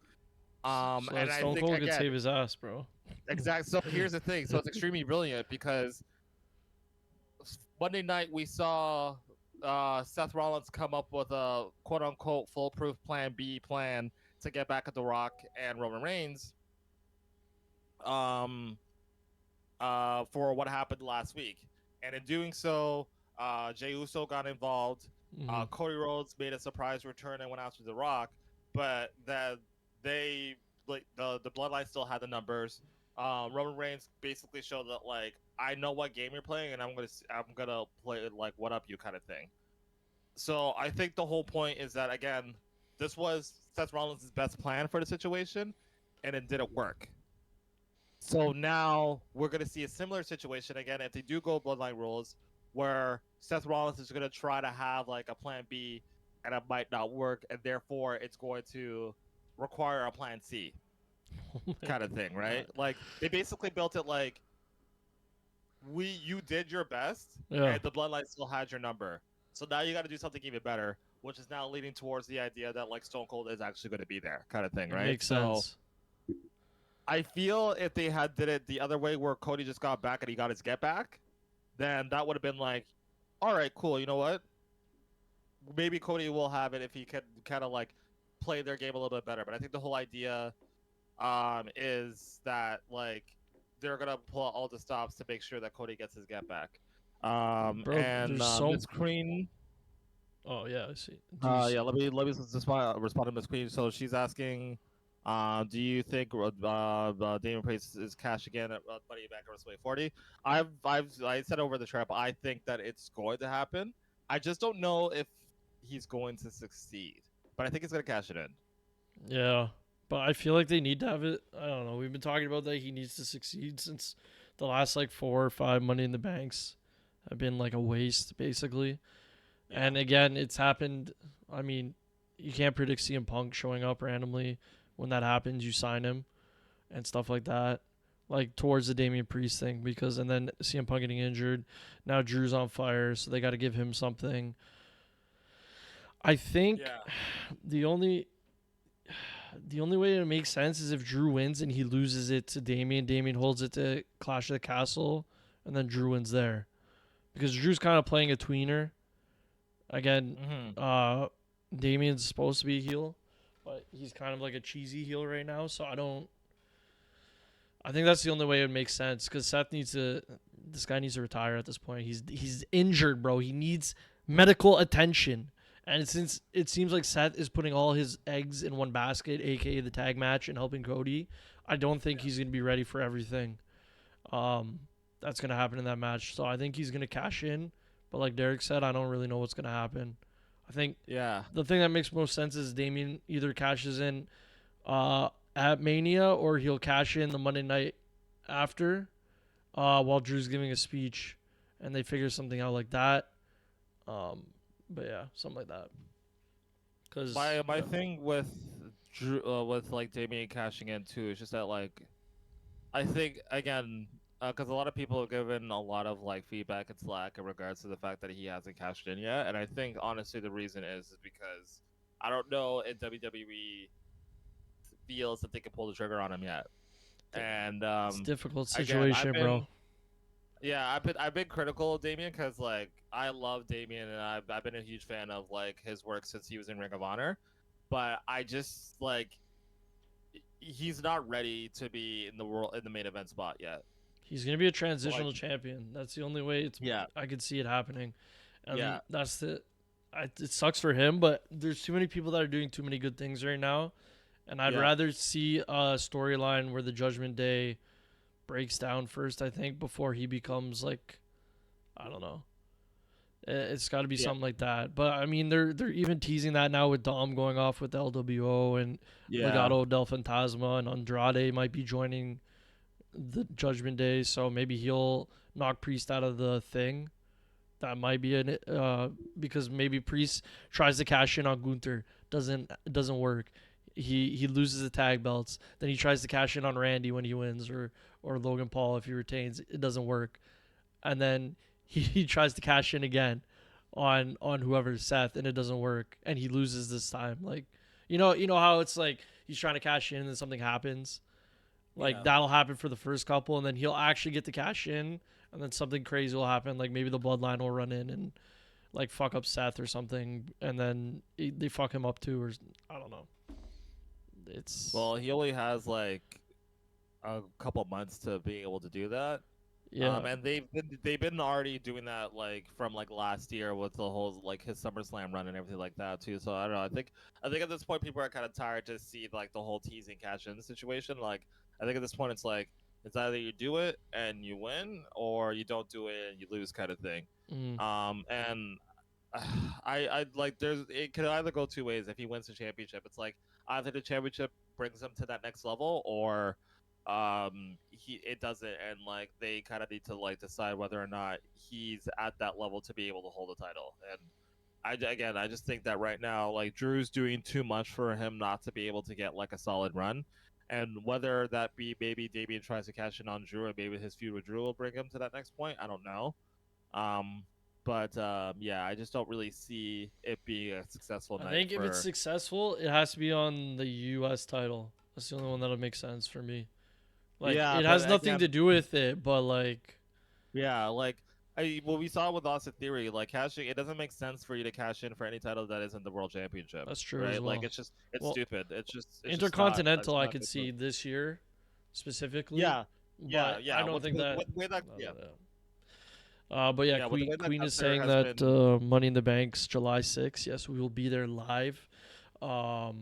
So and Stone Cold could save his ass, bro. Exactly. So here's the thing. So it's extremely brilliant because Monday night we saw Seth Rollins come up with a quote unquote foolproof plan B plan to get back at The Rock and Roman Reigns for what happened last week. And in doing so, Jey Uso got involved. Cody Rhodes made a surprise return and went after The Rock, but that they like the Bloodline still had the numbers. Roman Reigns basically showed that like I know what game you're playing, and I'm gonna play like what up you kind of thing. So I think the whole point is that again, this was Seth Rollins' best plan for the situation, and it didn't work. So now we're gonna see a similar situation again if they do go Bloodline rules, where Seth Rollins is gonna try to have like a plan B, and it might not work, and therefore it's going to require a plan C. Kind of thing, right? Like they basically built it like you did your best, and the Bloodline still had your number. So now you got to do something even better, which is now leading towards the idea that like Stone Cold is actually going to be there, kind of thing, right? Makes sense. I feel if they had did it the other way, where Cody just got back and he got his get back, then that would have been like, all right, cool. You know what? Maybe Cody will have it if he can kind of like play their game a little bit better. But I think the whole idea is that like they're gonna pull out all the stops to make sure that Cody gets his get back. Bro, and Miss Queen. Oh yeah, I see. Yeah, let me respond to Miss Queen. So she's asking, do you think Damian Priest is cash again at Money Back at WrestleMania 40? I said over the trap. I think that it's going to happen. I just don't know if he's going to succeed, but I think he's gonna cash it in. Yeah. But I feel like they need to have it. I don't know. We've been talking about that he needs to succeed since the last like 4 or 5 Money in the Banks have been like a waste, basically. Yeah. And again, it's happened. I mean, you can't predict CM Punk showing up randomly. When that happens, you sign him and stuff like that. Like towards the Damian Priest thing, because and then CM Punk getting injured. Now Drew's on fire, so they got to give him something. I think the only way it makes sense is if Drew wins and he loses it to Damian. Damian holds it to Clash of the Castle, and then Drew wins there. Because Drew's kind of playing a tweener. Again, Damian's supposed to be a heel, but he's kind of like a cheesy heel right now. So I think that's the only way it would make sense. Because Seth needs to this guy needs to retire at this point. He's injured, bro. He needs medical attention. And since it seems like Seth is putting all his eggs in one basket, aka the tag match, and helping Cody, I don't think he's gonna be ready for everything. That's gonna happen in that match. So I think he's gonna cash in. But like Derek said, I don't really know what's gonna happen. I think the thing that makes most sense is Damien either cashes in at Mania or he'll cash in the Monday night after while Drew's giving a speech, and they figure something out like that. But yeah, something like that. Cause my thing with Drew, with like Damien cashing in too is just that like I think again because a lot of people have given a lot of like feedback and slack in regards to the fact that he hasn't cashed in yet, and I think honestly the reason is because I don't know if WWE feels that they can pull the trigger on him yet, and it's a difficult again, situation, bro. Yeah, I've been critical of Damien because like I love Damien and I've been a huge fan of like his work since he was in Ring of Honor, but I just like he's not ready to be in the main event spot yet. He's gonna be a transitional champion. That's the only way I could see it happening. And that's the. It sucks for him, but there's too many people that are doing too many good things right now, and I'd rather see a storyline where the Judgment Day breaks down first, I think, before he becomes like, I don't know. It's got to be something like that. But I mean, they're even teasing that now with Dom going off with LWO and Legado del Fantasma, and Andrade might be joining the Judgment Day, so maybe he'll knock Priest out of the thing. That might be because maybe Priest tries to cash in on Gunther, doesn't work. He loses the tag belts. Then he tries to cash in on Randy when he wins, or Logan Paul if he retains. It doesn't work. And then he tries to cash in again on whoever, Seth, and it doesn't work. And he loses this time. Like, you know how it's like he's trying to cash in and then something happens. Like that'll happen for the first couple, and then he'll actually get to cash in, and then something crazy will happen. Like maybe the Bloodline will run in and like fuck up Seth or something, and then they fuck him up too, or I don't know. He only has like a couple months to be able to do that. Yeah. And they've been already doing that like from like last year with the whole like his SummerSlam run and everything like that too. So I don't know. I think at this point people are kind of tired to see like the whole teasing cash in situation. Like I think at this point it's like it's either you do it and you win or you don't do it and you lose kind of thing. And I like it could either go two ways. If he wins the championship, it's like either the championship brings him to that next level or it doesn't, and like they kind of need to like decide whether or not he's at that level to be able to hold the title. And I just think that right now like Drew's doing too much for him not to be able to get like a solid run, and whether that be maybe Damien tries to cash in on Drew and maybe his feud with Drew will bring him to that next point, I don't know. But I just don't really see it being a successful night. I think if it's successful, it has to be on the U.S. title. That's the only one that'll make sense for me. Like it has nothing to do with it, but like, we saw with Austin Theory, like cashing. It doesn't make sense for you to cash in for any title that isn't the World Championship. That's true, right? as well. Like it's stupid. It's Intercontinental. I could see this year, specifically. I don't think that. But yeah, Queen is saying that Money in the Bank's July 6th. Yes, we will be there live. So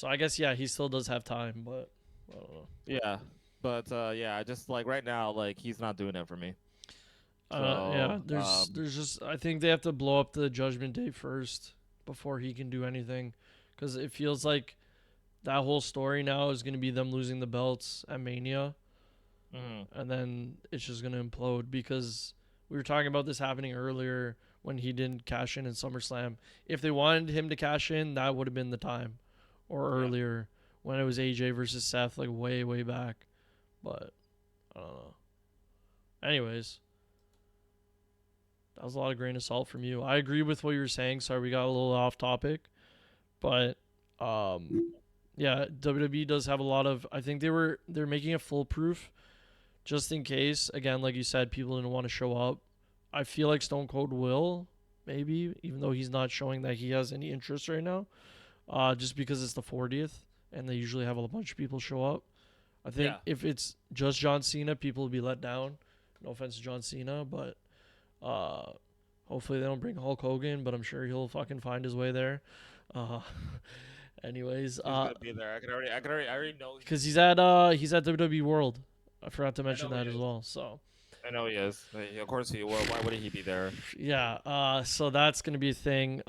I guess he still does have time, but I don't know. Yeah, but I just like right now, like he's not doing it for me. There's just I think they have to blow up the Judgment Day first before he can do anything, because it feels like that whole story now is going to be them losing the belts at Mania. And then it's just going to implode, because we were talking about this happening earlier when he didn't cash in SummerSlam. If they wanted him to cash in, that would have been the time, or earlier when it was AJ versus Seth, like way, way back. But I don't know. Anyways, that was a lot of grain of salt from you. I agree with what you were saying. Sorry, we got a little off topic. But WWE does have a lot of, I think they're making it foolproof just in case, again, like you said, people didn't want to show up. I feel like Stone Cold will, maybe, even though he's not showing that he has any interest right now, just because it's the 40th and they usually have a bunch of people show up. I think if it's just John Cena, people will be let down No offense to John Cena, but hopefully they don't bring Hulk Hogan, but I'm sure he'll fucking find his way there. Uh, anyways, He's gonna be there. I already know. because he's at WWE World. I forgot to mention know he that as is. well. So I know he is. Of course he. Why would he be there? yeah, so that's gonna be a thing.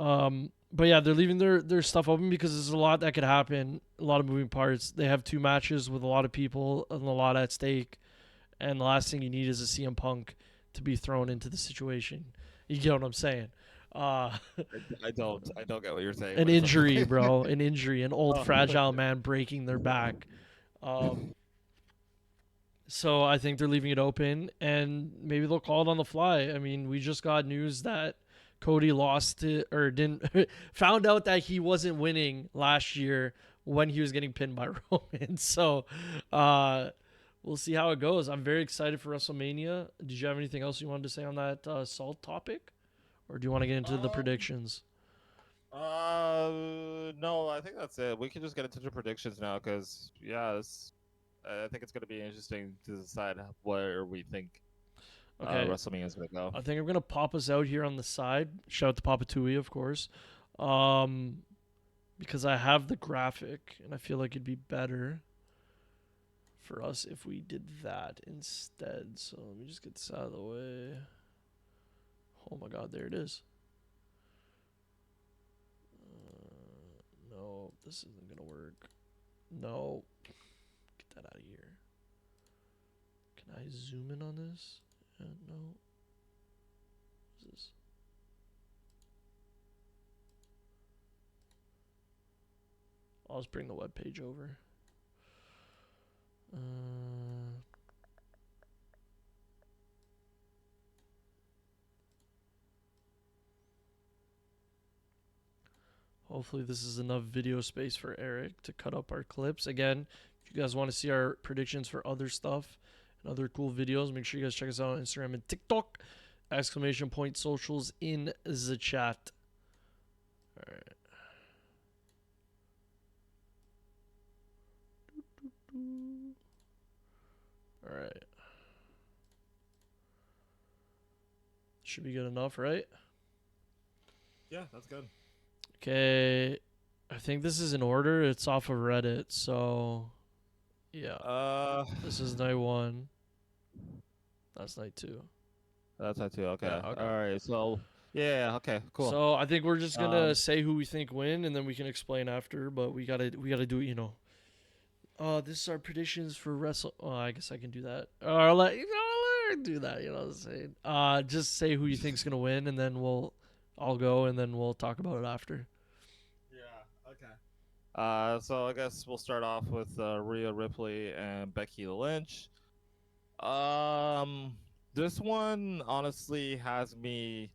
But yeah, they're leaving their stuff open because there's a lot that could happen, a lot of moving parts. They have 2 matches with a lot of people and a lot at stake, and the last thing you need is a CM Punk to be thrown into the situation. You get what I'm saying? Uh, I don't. I don't get what you're saying. an but it's injury, okay. bro, an injury, an old Oh. fragile man breaking their back. So I think they're leaving it open, and maybe they'll call it on the fly. I mean, we just got news that Cody lost it or didn't found out that he wasn't winning last year when he was getting pinned by Roman. So we'll see how it goes. I'm very excited for WrestleMania. Did you have anything else you wanted to say on that Salt topic, or do you want to get into the predictions? No, I think that's it. We can just get into the predictions now, because I think it's gonna be interesting to decide where we think Okay. WrestleMania is gonna go. I think I'm gonna pop us out here on the side. Shout out to Papa Tui, of course, because I have the graphic, and I feel like it'd be better for us if we did that instead. So let me just get this out of the way. Oh my God, there it is. No, this isn't gonna work. No, get that out of here. Can I zoom in on this? No. What's this? I'll just bring the web page over. Hopefully this is enough video space for Eric to cut up our clips. Again, if you guys want to see our predictions for other stuff and other cool videos, make sure you guys check us out on Instagram and TikTok. ! Socials in the chat. All right. All right. Should be good enough, right? Yeah, that's good. Okay. I think this is in order. It's off of Reddit, so yeah. This is night 1. That's night 2. That's night 2. Okay. Yeah, okay. All right. So yeah. Okay. Cool. So I think we're just gonna say who we think win, and then we can explain after. But we gotta do it, this is our predictions for Wrestle. Oh, I guess I can do that. Or I'll let do that. You know what I'm saying? Just say who you think's gonna win, and then I'll go, and then we'll talk about it after. Yeah. Okay. So I guess we'll start off with Rhea Ripley and Becky Lynch. This one honestly has me.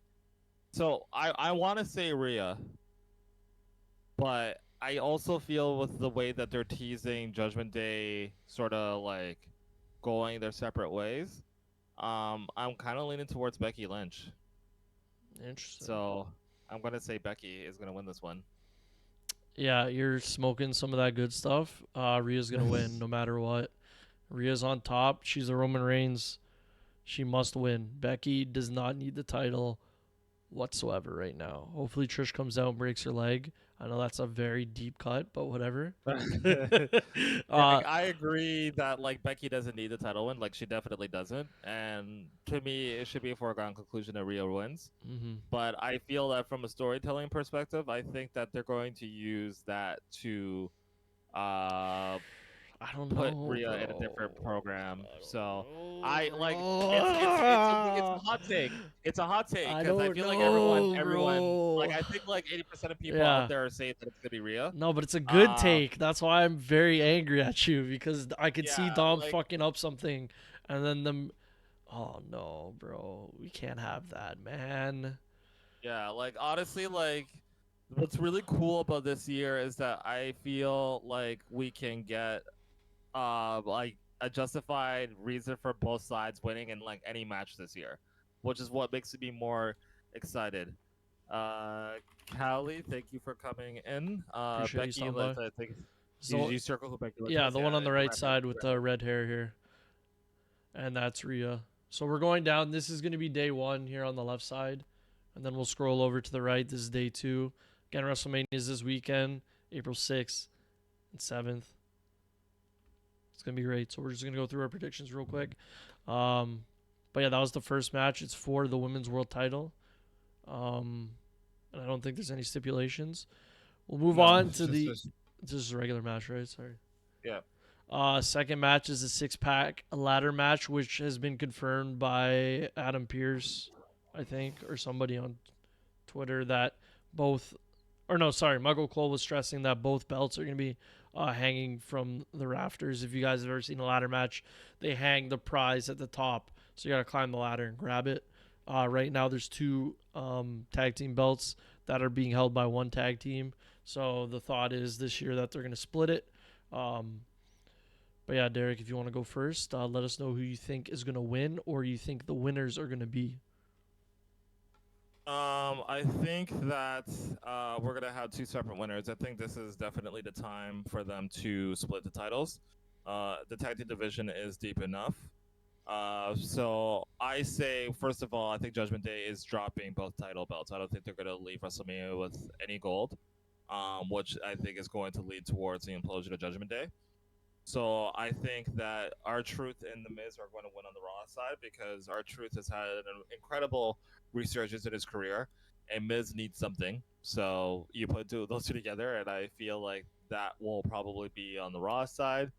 So I want to say Rhea, but I also feel with the way that they're teasing Judgment Day, sort of like going their separate ways. I'm kind of leaning towards Becky Lynch. Interesting. So I'm gonna say Becky is gonna win this one. Yeah, you're smoking some of that good stuff. Rhea's gonna win no matter what. Rhea's on top. She's a Roman Reigns. She must win. Becky does not need the title whatsoever right now. Hopefully Trish comes out and breaks her leg. I know that's a very deep cut, but whatever. I agree that like Becky doesn't need the title win. Like she definitely doesn't. And to me, it should be a foregone conclusion that Rhea wins. Mm-hmm. But I feel that from a storytelling perspective, I think that they're going to use that to I don't put know, Rhea bro. in a different program. So know, I like bro. it's a hot take. It's a hot take I because I don't feel like know, everyone bro. like I think like 80% of people Yeah. out there are saying that it's gonna be Rhea. No, but it's a good take. That's why I'm very angry at you, because I could see Yeah, Dom like- fucking up something, and then them. Oh no, bro, we can't have that, man. Yeah, like honestly, like what's really cool about this year is that I feel like we can get like a justified reason for both sides winning in like any match this year, which is what makes me more excited. Callie, thank you for coming in. Appreciate you Becky, stopping let's by. I think So, circle who Becky Lynch yeah, is. the one on the right grab side it, with grab the it. red hair here, and that's Rhea. So we're going down. This is going to be day 1 here on the left side. And then we'll scroll over to the right. This is day 2. Again, WrestleMania is this weekend, April 6th and 7th. It's going to be great. So we're just going to go through our predictions real quick. But yeah, that was the first match. It's for the women's world title. And I don't think there's any stipulations. We'll move on to the... It's just a regular match, right? Sorry. Yeah. Second match is a 6-pack ladder match, which has been confirmed by Adam Pearce, I think, or somebody on Twitter that both... Or no, sorry. Michael Cole was stressing that both belts are going to be hanging from the rafters. If you guys have ever seen a ladder match, they hang the prize at the top. So you got to climb the ladder and grab it. Right now, there's 2 tag team belts that are being held by one tag team. So the thought is this year that they're going to split it. But yeah, Derek, if you want to go first, let us know who you think is going to win or you think the winners are going to be. I think that we're gonna have 2 separate winners. I think this is definitely the time for them to split the titles. The tag team division is deep enough. So I say, first of all, I think Judgment Day is dropping both title belts. I don't think they're gonna leave WrestleMania with any gold, which I think is going to lead towards the implosion of Judgment Day. So I think that R-Truth and The Miz are going to win on the Raw side because R-Truth has had an incredible resurgence in his career, and Miz needs something. So you put those 2 together, and I feel like that will probably be on the Raw side.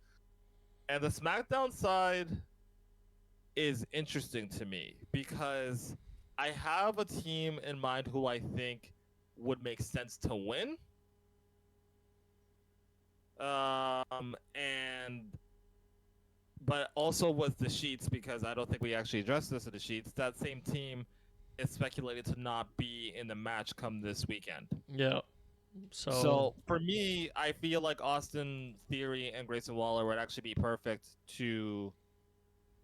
And the SmackDown side is interesting to me because I have a team in mind who I think would make sense to win. But also with the sheets, because I don't think we actually addressed this in the sheets, that same team is speculated to not be in the match come this weekend. Yeah. So for me, I feel like Austin Theory and Grayson Waller would actually be perfect to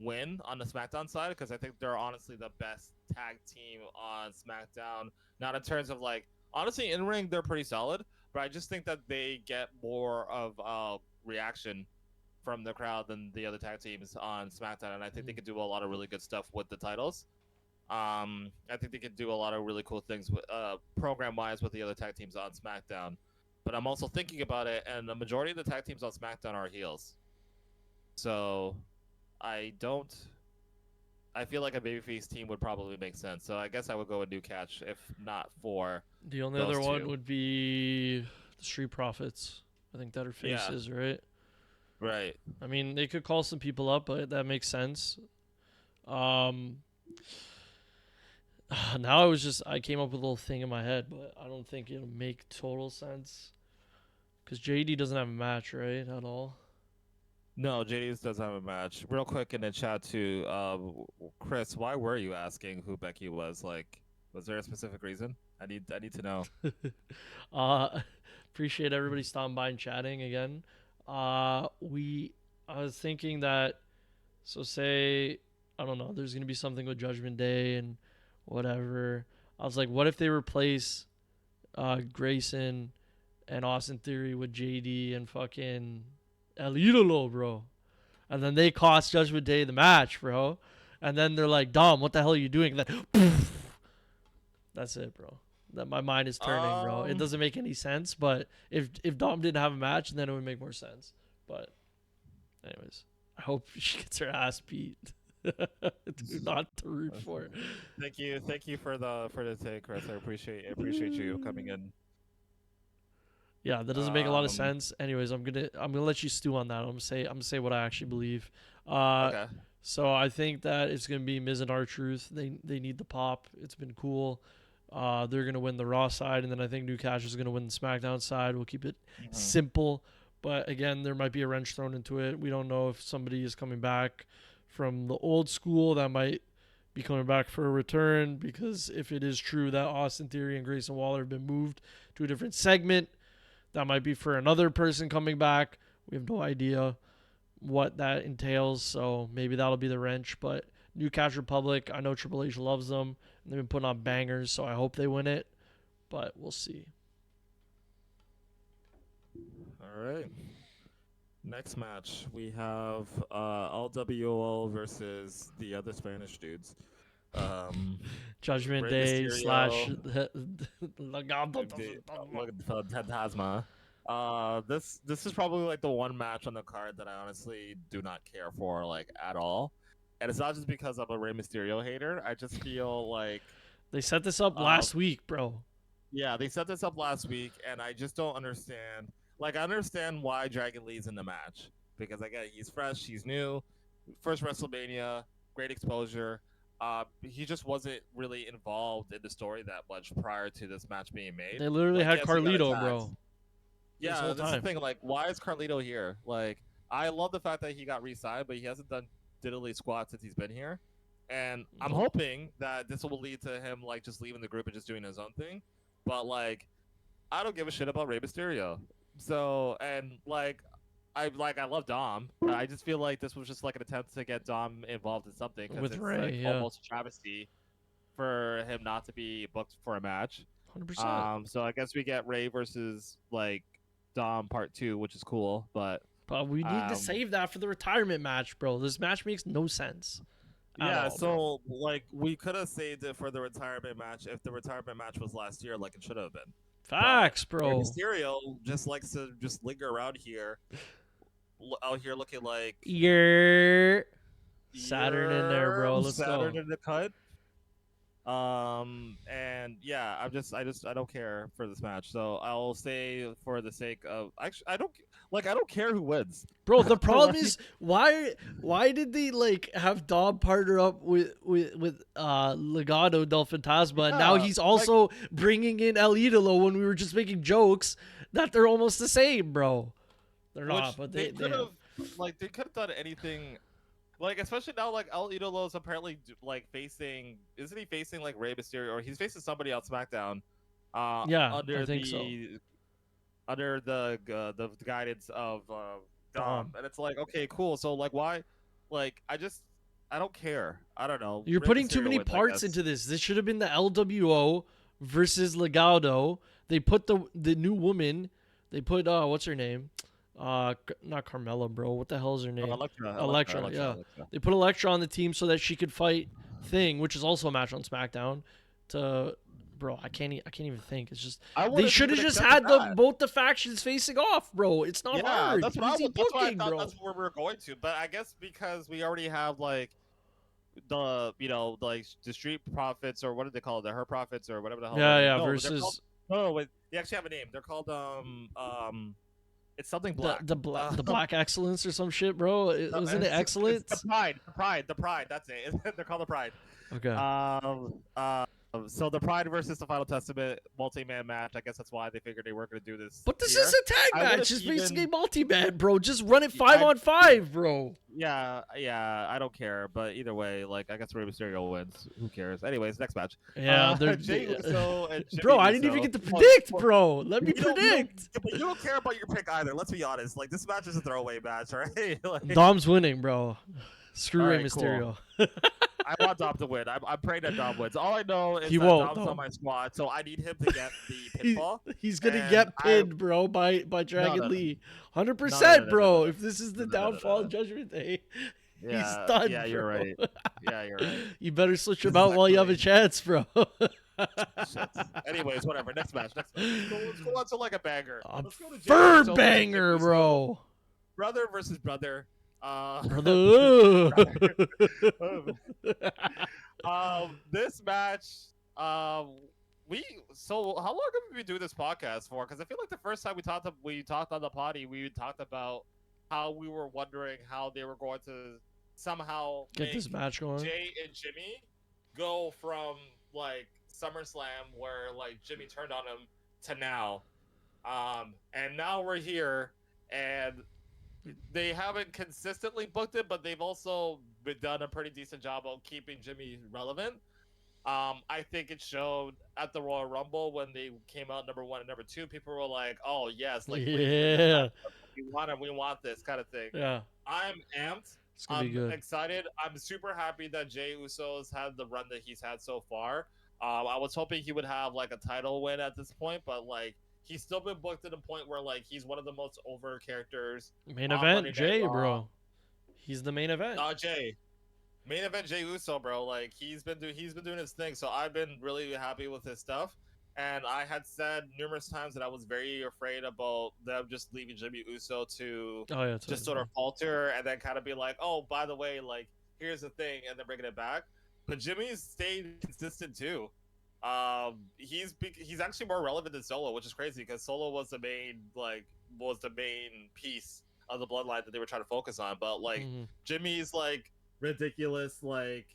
win on the SmackDown side because I think they're honestly the best tag team on SmackDown. Not in terms of like, honestly, in ring they're pretty solid, but I just think that they get more of reaction from the crowd than the other tag teams on SmackDown, and I think they could do a lot of really good stuff with the titles. I think they could do a lot of really cool things with program-wise with the other tag teams on SmackDown. But I'm also thinking about it, and the majority of the tag teams on SmackDown are heels. So I feel like a babyface team would probably make sense. So I guess I would go with New Catch if not for the only other one would be the Street Profits. I think that are faces, right? Right. I mean, they could call some people up, but that makes sense. Now I came up with a little thing in my head, but I don't think it'll make total sense. Because JD doesn't have a match, right, at all? No, JD doesn't have a match. Real quick in the chat too, Chris, why were you asking who Becky was? Like, was there a specific reason? I need to know. Appreciate everybody stopping by and chatting again. I was thinking that, so say, I don't know, there's going to be something with Judgment Day and whatever. I was like, what if they replace Grayson and Austin Theory with JD and fucking El Idolo, bro? And then they cost Judgment Day the match, bro. And then they're like, Dom, what the hell are you doing? And then, poof, that's it, bro. That my mind is turning, bro. It doesn't make any sense, but if Dom didn't have a match, then it would make more sense. But anyways, I hope she gets her ass beat. Not to root for. Thank you for the take, Chris. I appreciate you coming in. Yeah, that doesn't make a lot of sense. Anyways, I'm gonna let you stew on that. I'm gonna say what I actually believe. Okay. So I think that it's gonna be Miz and R-Truth. They need the pop. It's been cool. They're gonna win the Raw side, and then I think New Cash is gonna win the SmackDown side. We'll keep it simple, but again, there might be a wrench thrown into it. We don't know if somebody is coming back from the old school that might be coming back for a return, because if it is true that Austin Theory and Grayson Waller have been moved to a different segment, that might be for another person coming back. We have no idea what that entails, so maybe that'll be the wrench. But New Cash Republic, I know Triple H loves them, and they've been putting on bangers, so I hope they win it, but we'll see. All right. Next match, we have LWO versus the other Spanish dudes. Judgment Rey Day slash Mysterio, Legado. the Phantasma. This is probably like the one match on the card that I honestly do not care for like at all, and it's not just because I'm a Rey Mysterio hater. I just feel like They set this up uh, last week, bro. yeah, they set this up last week, and I just don't understand. Like, I understand why Dragon Lee's in the match because again, he's fresh, he's new, first WrestleMania, great exposure. He just wasn't really involved in the story that much prior to this match being made. They literally Like, had yes, he got Carlito, attacked. bro. This Yeah, whole this is the time. thing. Like, why is Carlito here? Like, I love the fact that he got re-signed, but he hasn't done diddly squat since he's been here. And I'm Nope. hoping that this will lead to him like just leaving the group and just doing his own thing. But like, I don't give a shit about Rey Mysterio. So and I love Dom, but I just feel like this was just like an attempt to get Dom involved in something because With it's Ray, like yeah. almost a travesty for him not to be booked for a match. 100%. So I guess we get Ray versus like Dom part 2, which is cool, but But we need to save that for the retirement match, bro. This match makes no sense. yeah, All, bro. like we could have saved it for the retirement match if the retirement match was last year, like it should have been. Facts, But Rey bro. Mysterio just likes to just linger around here, out here looking like You're Saturn in there, bro. Let's Saturn go. in the cut. And yeah, I don't care for this match, so I'll say for the sake of actually I don't care who wins. Bro, the problem Like, is why did they like have Dom partner up with Legado del Fantasma and now yeah, he's like also bringing in El Idolo when we were just making jokes that they're almost the same, bro. They're which not, but they they could have. have they could have done anything. Like especially now, like El Idolo is apparently like facing, isn't he facing like Rey Mysterio or he's facing somebody on SmackDown, Yeah, I think so. under the guidance of Dom, Dom. and it's like okay, cool. So like why, like I don't care. I don't know. You're Rey putting too Mysterio many wins, I parts guess. into this. This should have been the LWO versus Legado. They put the new woman. They put what's her name? Not Carmella, bro. What the hell is her Oh, name? Electra. Yeah. They put Electra on the team so that she could fight Thing, which is also a match on SmackDown. Bro, I can't even think. It's just I they would have should have even just accepted had that. both the factions facing off, bro. It's not Yeah, hard. Easy that's why I booking, thought bro. that's where we were going to. But I guess because we already have like the like the street profits or what do they call it, the her profits or whatever the hell their Yeah, name. yeah. No, but they're called Versus no, wait, they actually have a name. They're called it's something black. the Black Excellence or some shit, bro. Wasn't it It's Excellence? the Pride. That's it. They're called the Pride. Okay. So the Pride versus the Final Testament multi-man match. I guess that's why they figured they weren't going to do this. But this here. is a tag I match. would've It's even- basically multi-man, bro. Just run it 5-on-5, bro. Yeah, I don't care. But either way, like I guess Rey Mysterio wins. Who cares? Anyways, next match. Yeah, they're Jey Uso and Jimmy bro. I didn't even Uso. get to predict, bro. Let me You don't- predict. but you don't care about your pick either. Let's be honest. Like this match is a throwaway match, right? Like, Dom's winning, bro. Screw All Rey right, Mysterio. I want Dom to win. I'm praying that Dom wins. All I know is He that won't, Dom's though. on my squad, so I need him to get the He- pinfall. He's gonna And get pinned, bro, by Dragon no. Lee. 100%, No. bro. If this is the No, no, no, downfall no. of Judgment Day, he's Yeah, done. yeah, you're bro. right. Yeah, you're right. You better switch This him is out while you have a actually- chance, bro. Shit. Anyways, whatever. Next match. Let's go on to like a banger. A Let's go to Jey fur Uso versus banger, Jey Uso. bro. Brother versus brother. Brother. This match, how long have we been doing this podcast for? Because I feel like the first time we talked on the potty, we talked about how we were wondering how they were going to somehow Get make this match going. Jay and Jimmy go from like SummerSlam where like Jimmy turned on him to now, and now we're here and they haven't consistently booked it, but they've also done a pretty decent job of keeping Jimmy relevant. I think it showed at the Royal Rumble when they came out number 1 and number 2. People were like, "Oh yes, like please bring this Yeah. back. We want this kind of thing." Yeah. I'm amped. It's gonna be good. Excited. I'm super happy that Jey Uso's had the run that he's had so far. I was hoping he would have like a title win at this point, but like he's still been booked to the point where like he's one of the most over characters Main on event, Monday Night Jay, Raw. bro. He's the main event. Jay, main event Jey Uso, bro. Like he's been doing his thing. So I've been really happy with his stuff. And I had said numerous times that I was very afraid about them just leaving Jimmy Uso to Oh yeah, just sort of falter and then kind of be like, oh, by the way, like here's the thing, and then bringing it back. But Jimmy's stayed consistent too. He's actually more relevant than Solo, which is crazy because Solo was the main piece of the bloodline that they were trying to focus on. But like Jimmy's like ridiculous like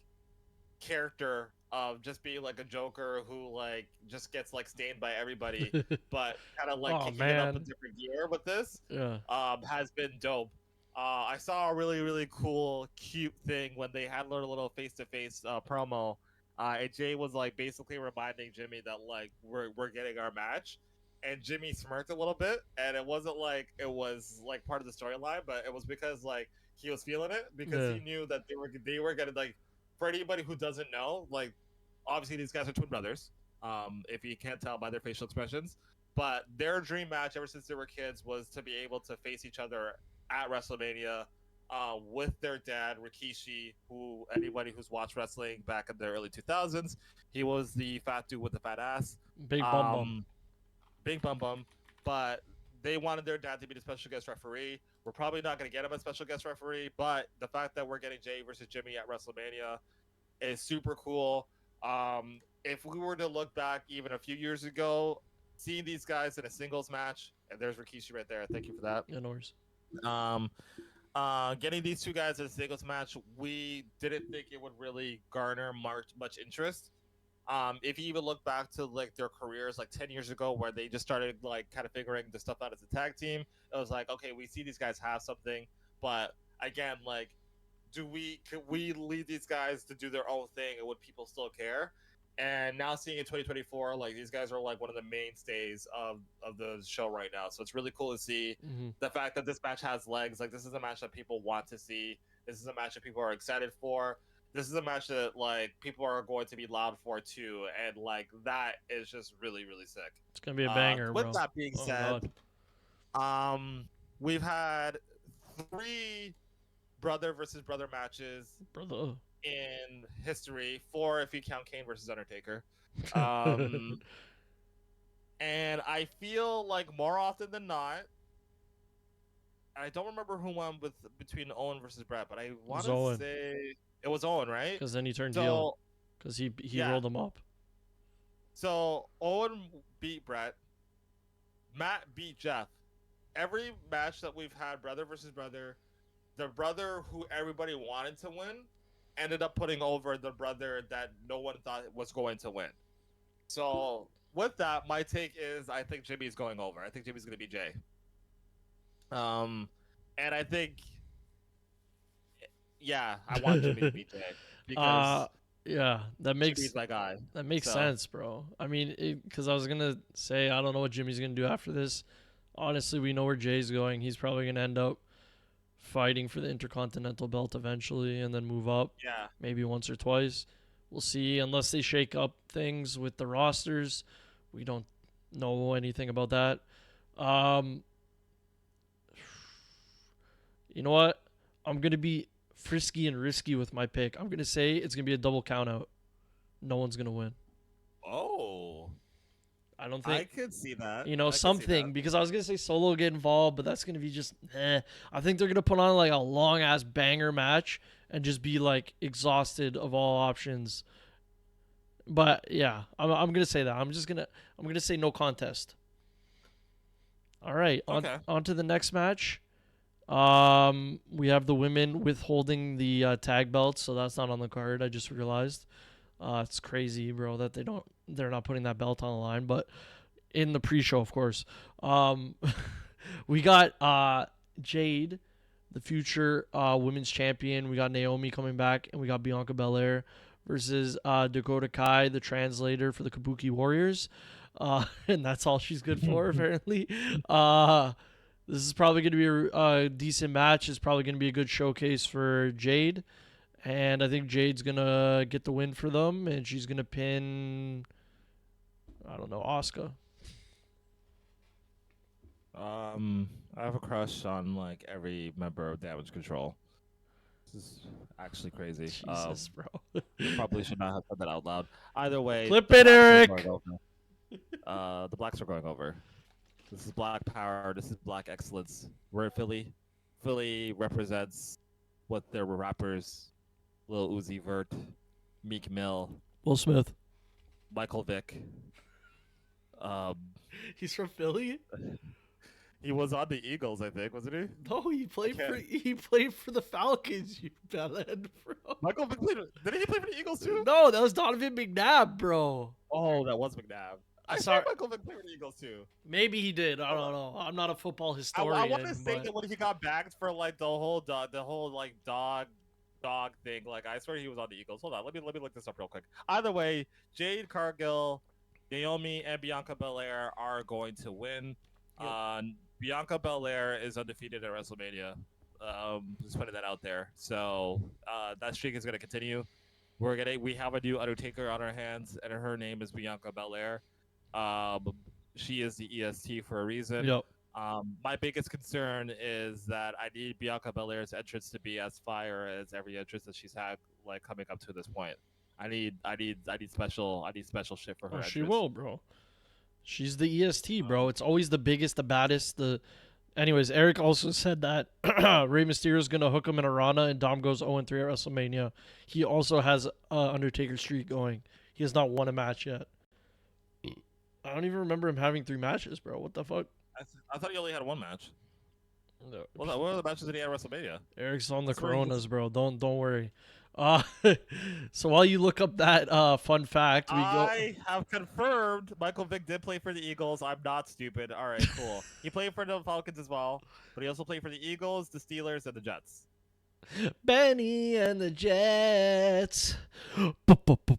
character of just being like a Joker who like just gets like stained by everybody, but kind of like kicking it up a different gear with this. Has been dope. I saw a really cool, cute thing when they had their little face-to-face promo. And Jay was like basically reminding Jimmy that like we're getting our match, and Jimmy smirked a little bit, and it wasn't like it was like part of the storyline, but it was because like he was feeling it because he knew that they were gonna like, for anybody who doesn't know, like obviously these guys are twin brothers. If you can't tell by their facial expressions, but their dream match ever since they were kids was to be able to face each other at WrestleMania with their dad Rikishi, who anybody who's watched wrestling back in the early 2000s, he was the fat dude with the fat ass, big bum. But they wanted their dad to be the special guest referee. We're probably not going to get him a special guest referee, but the fact that we're getting Jay versus Jimmy at WrestleMania is super cool. If we were to look back even a few years ago, seeing these guys in a singles match, and there's Rikishi right there. Thank you for that. Yeah, no worries. Getting these two guys in a singles match, we didn't think it would really garner much interest. If you even look back to like their careers like 10 years ago where they just started like kind of figuring the stuff out as a tag team, it was like, okay, we see these guys have something, but again, like, can we lead these guys to do their own thing and would people still care? And now seeing in 2024, like these guys are like one of the mainstays of the show right now. So it's really cool to see the fact that this match has legs. Like this is a match that people want to see. This is a match that people are excited for. This is a match that like people are going to be loud for too, and like that is just really sick. It's gonna be a banger, with bro. That being said, we've had 3 brother versus brother matches in history, 4 if you count Kane versus Undertaker. And I feel like more often than not, I don't remember who won between Owen versus Brett, but I want to say it was Owen, right? Because then he turned heel. Because he rolled him up. So Owen beat Brett. Matt beat Jeff. Every match that we've had, brother versus brother, the brother who everybody wanted to win ended up putting over the brother that no one thought was going to win. So with that, my take is I think Jimmy's going over. I think Jimmy's going to be Jay. And I think, yeah, I want Jimmy to be Jay because yeah, that makes Jimmy's my guy. That makes sense, bro. I mean, because I was gonna say I don't know what Jimmy's gonna do after this. Honestly, we know where Jay's going. He's probably gonna end up fighting for the Intercontinental belt eventually, and then move up. Yeah, maybe once or twice. We'll see. Unless they shake up things with the rosters, we don't know anything about that. You know what? I'm going to be frisky and risky with my pick. I'm going to say it's going to be a double count out. No one's going to win. Oh. I don't think. I could see that. Something. Because I was going to say Solo will get involved, but that's going to be just, I think they're going to put on like a long-ass banger match and just be like exhausted of all options. But yeah, I'm going to say that. I'm going to say no contest. All right. Okay. On to the next match. We have the women withholding the tag belts, so that's not on the card. I just realized. It's crazy, bro, that they're not putting that belt on the line. But in the pre-show, of course, we got Jade, the future women's champion. We got Naomi coming back, and we got Bianca Belair versus Dakota Kai, the translator for the Kabuki Warriors. And that's all she's good for, apparently. This is probably going to be a decent match. It's probably going to be a good showcase for Jade. And I think Jade's going to get the win for them. And she's going to pin, I don't know, Asuka. I have a crush on like every member of Damage Control. This is actually crazy. Jesus, bro. I probably should not have said that out loud. Either way, Clip the it, blacks are going Eric. over. The blacks are going over. This is black power. This is black excellence. We're in Philly. Philly represents what their rappers, Lil Uzi Vert, Meek Mill, Will Smith. Michael Vick. Um, He's from Philly. he was on the Eagles, I think, wasn't he? No, he played Okay. for the Falcons. You bellend, bro. Michael Vick played. Did he play for the Eagles too? No, that was Donovan McNabb, bro. Oh, that was McNabb. I Sorry. saw Michael Vick play for the Eagles too. Maybe he did. I don't know. I'm not a football I historian. want to say but... that when he got bagged for like the whole like dog thing, like I swear he was on the Eagles. Hold on, let me look this up real quick. Either way, Jade Cargill, Naomi, and Bianca Belair are going to win. Yep. Bianca Belair is undefeated at WrestleMania. Just putting that out there. So that streak is going to continue. We have a new Undertaker on our hands, and her name is Bianca Belair. She is the EST for a reason. Yep. My biggest concern is that I need Bianca Belair's entrance to be as fire as every entrance that she's had, like coming up to this point. I need special shit for her. Oh, she entrance. will, bro. She's the EST, bro. It's always the biggest, the baddest. Anyways, Eric also said that Rey Mysterio is gonna hook him in a Rana, and Dom goes 0-3 at WrestleMania. He also has Undertaker streak going. He has not won a match yet. I don't even remember him having 3 matches, bro. What the fuck? I thought he only had one match. No. What are the matches that he had at WrestleMania? Eric's on the That's where he Coronas, gets- bro. Don't worry. So while you look up that fun fact, I have confirmed Michael Vick did play for the Eagles. I'm not stupid. All right, cool. He played for the Falcons as well, but he also played for the Eagles, the Steelers, and the Jets. Benny and the Jets.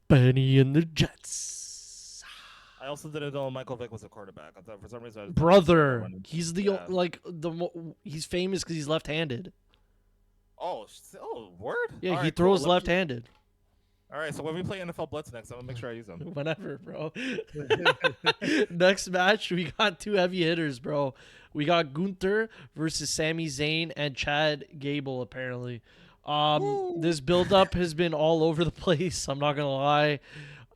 Benny and the Jets. I also didn't know Michael Vick was a quarterback. I thought for some reason. Brother, he's Yeah. he's famous because he's left-handed. Oh, word. Yeah, All he right, throws cool. left-handed. All right, so when we play NFL Blitz next, I'm gonna make sure I use them. Whenever, bro. Next match, we got 2 heavy hitters, bro. We got Gunther versus Sami Zayn and Chad Gable, apparently. This build-up has been all over the place. I'm not gonna lie.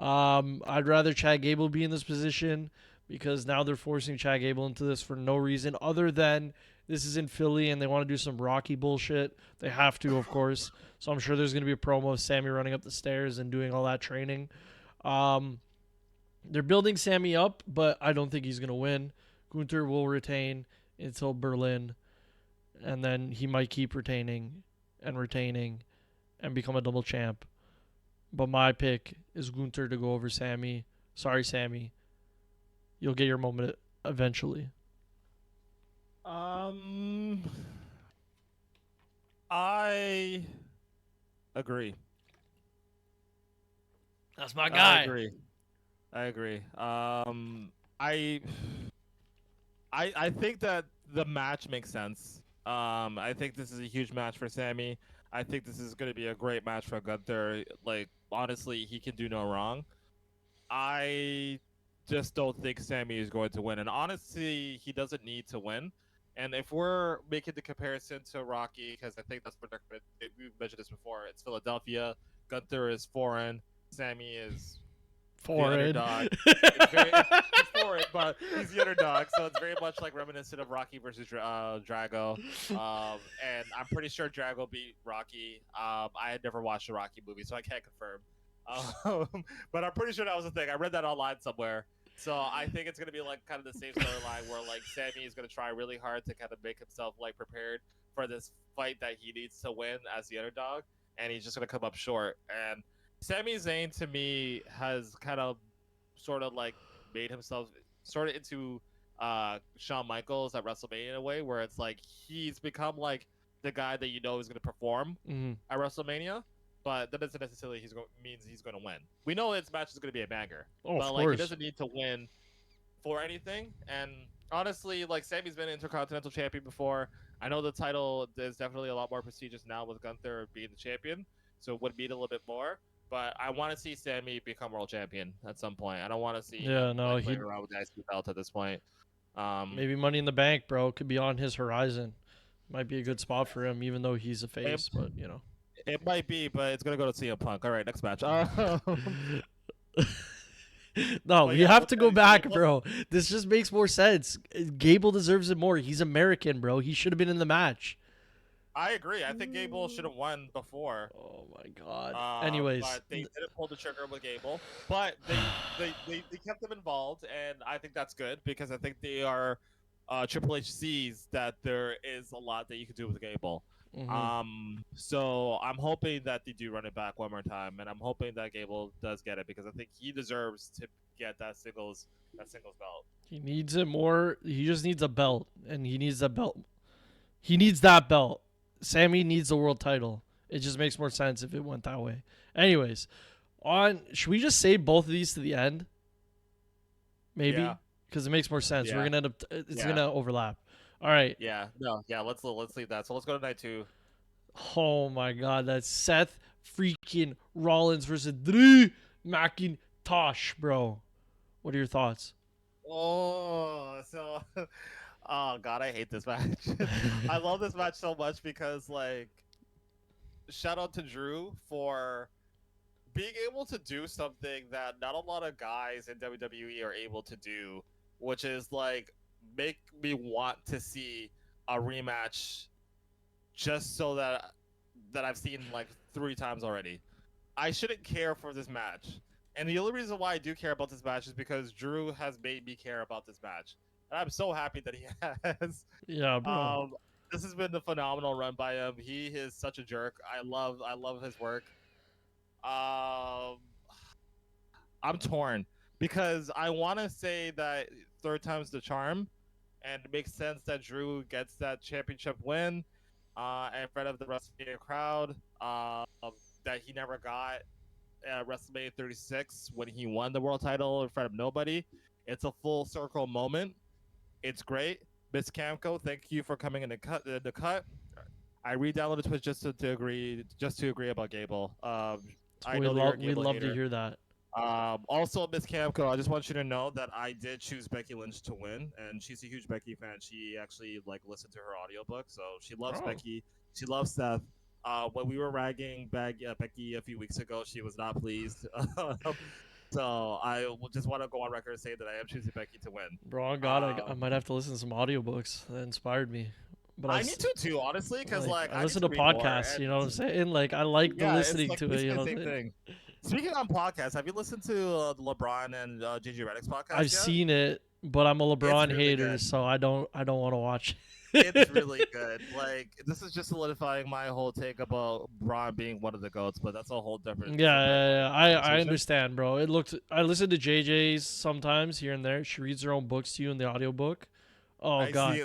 I'd rather Chad Gable be in this position because now they're forcing Chad Gable into this for no reason other than this is in Philly and they want to do some Rocky bullshit. They have to, of course. So I'm sure there's going to be a promo of Sammy running up the stairs and doing all that training. They're building Sammy up, but I don't think he's going to win. Gunther will retain until Berlin, and then he might keep retaining and become a double champ. But my pick is Gunther to go over Sammy. Sorry, Sammy. You'll get your moment eventually. I agree. That's my guy. I agree. I think that the match makes sense. I think this is a huge match for Sammy. I think this is going to be a great match for Gunther. Like, honestly, he can do no wrong. I just don't think Sammy is going to win. And honestly, he doesn't need to win. And if we're making the comparison to Rocky, because I think that's what we've mentioned this before, it's Philadelphia. Gunther is foreign. Sammy is Foreign. the underdog. It's foreign, but he's the underdog, so it's very much like reminiscent of Rocky versus Drago. And I'm pretty sure Drago beat Rocky. I had never watched a Rocky movie, so I can't confirm. But I'm pretty sure that was the thing. I read that online somewhere. So I think it's gonna be like kind of the same storyline where like Sammy is gonna try really hard to kind of make himself like prepared for this fight that he needs to win as the underdog, and he's just gonna come up short. And Sami Zayn to me has kind of sort of like made himself sort of into Shawn Michaels at WrestleMania in a way where it's like he's become like the guy that you know is going to perform at WrestleMania, but that doesn't necessarily means he's going to win. We know his match is going to be a banger, Oh, but of like course. he doesn't need to win for anything. And honestly, like Sammy's been Intercontinental Champion before. I know the title is definitely a lot more prestigious now with Gunther being the champion, so it would mean a little bit more. But I want to see Sammy become world champion at some point. I don't want to see him, play around with the IC belt at this point. Maybe Money in the Bank, bro, could be on his horizon. Might be a good spot for him, even though he's a it, face. But it might be, but it's gonna go to CM Punk. All right, next match. No, But we yeah, have let's to get go into back, Gable. bro. This just makes more sense. Gable deserves it more. He's American, bro. He should have been in the match. I agree. I think Gable should have won before. Oh my god. Anyways, But they didn't pull the trigger with Gable. But they kept them involved, and I think that's good because I think they are Triple H sees that there is a lot that you can do with Gable. So I'm hoping that they do run it back one more time, and I'm hoping that Gable does get it because I think he deserves to get that singles belt. he needs it more. He just needs a belt, and he needs that belt. He needs that belt. Sammy needs the world title. It just makes more sense if it went that way. Anyways, should we just save both of these to the end? Maybe, because it makes more sense. Yeah. We're gonna end up. It's gonna overlap. All right. Yeah. No. Yeah. Let's leave that. So let's go to night 2. Oh my God, that's Seth freaking Rollins versus Drew McIntosh, bro. What are your thoughts? Oh, so oh god, I hate this match. I love this match so much because like shout out to Drew for being able to do something that not a lot of guys in WWE are able to do, which is like make me want to see a rematch just so that I've seen like 3 times already. I shouldn't care for this match. And the only reason why I do care about this match is because Drew has made me care about this match. And I'm so happy that he has. Yeah, bro. This has been a phenomenal run by him. He is such a jerk. I love his work. I'm torn because I want to say that 3rd time's the charm, and it makes sense that Drew gets that championship win in front of the WrestleMania crowd that he never got at WrestleMania 36 when he won the world title in front of nobody. It's a full circle moment. It's great. Miss Camco, thank you for coming in the cut. I re-downloaded Twitch just to agree about Gable. I know you're a Gable We'd love hater. to hear that. Also, Miss Camco, I just want you to know that I did choose Becky Lynch to win, and she's a huge Becky fan. She actually listened to her audiobook, so she loves Becky. She loves Seth. When we were ragging Becky a few weeks ago, she was not pleased. So I just want to go on record and say that I am choosing Becky to win. Bro, God, I might have to listen to some audiobooks. That inspired me. But I need to too, honestly, because I listen to podcasts. You know what I'm saying? Like I like the listening to it. You know, same thing. Speaking on podcasts, have you listened to LeBron and JJ Redick's podcast? I've seen it, but I'm a LeBron hater, so I don't want to watch. It's really good. Like this is just solidifying my whole take about Braun being one of the GOATs, but that's a whole different. Yeah. I understand, bro. I listen to JJ's sometimes here and there. She reads her own books to you in the audiobook. Oh God!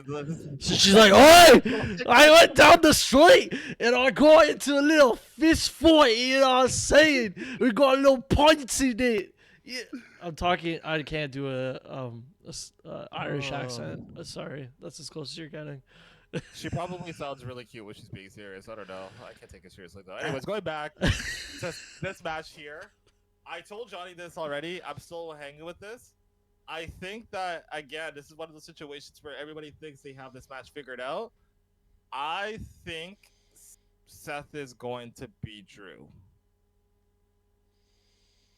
So she's like, "Oi! I went down the street and I got into a little fist fight. You know what I'm saying? We got a little punch in it." Yeah, I'm talking. I can't do a Irish accent. Sorry, that's as close as you're getting. She probably sounds really cute when she's being serious. I don't know. I can't take it seriously though. Anyways, going back to this match here, I told Johnny this already. I'm still hanging with this. I think that, again, this is one of those situations where everybody thinks they have this match figured out. I think Seth is going to beat Drew.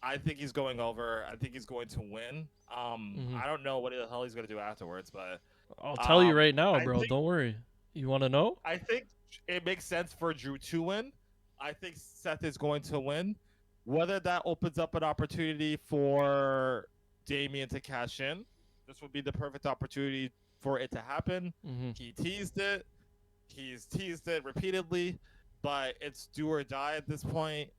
I think he's going over. I think he's going to win. I don't know what the hell he's going to do afterwards, but I'll tell you right now, bro. Don't worry. You want to know? I think it makes sense for Drew to win. I think Seth is going to win. Whether that opens up an opportunity for Damian to cash in, this would be the perfect opportunity for it to happen. He teased it. He's teased it repeatedly, but it's do or die at this point.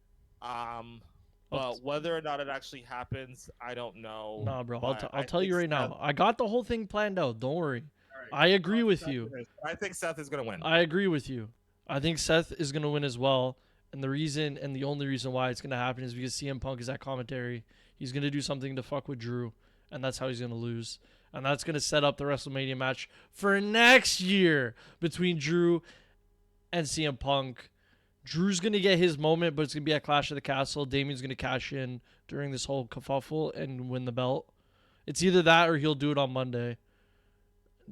But whether or not it actually happens, I don't know. Nah, bro. I'll tell you right now. I got the whole thing planned out. Don't worry. Right. I agree with you. I think Seth is going to win. I agree with you. I think Seth is going to win as well. And the reason and the only reason why it's going to happen is because CM Punk is at commentary. He's going to do something to fuck with Drew. And that's how he's going to lose. And that's going to set up the WrestleMania match for next year between Drew and CM Punk. Drew's going to get his moment, but it's going to be at Clash of the Castle. Damian's going to cash in during this whole kerfuffle and win the belt. It's either that or he'll do it on Monday.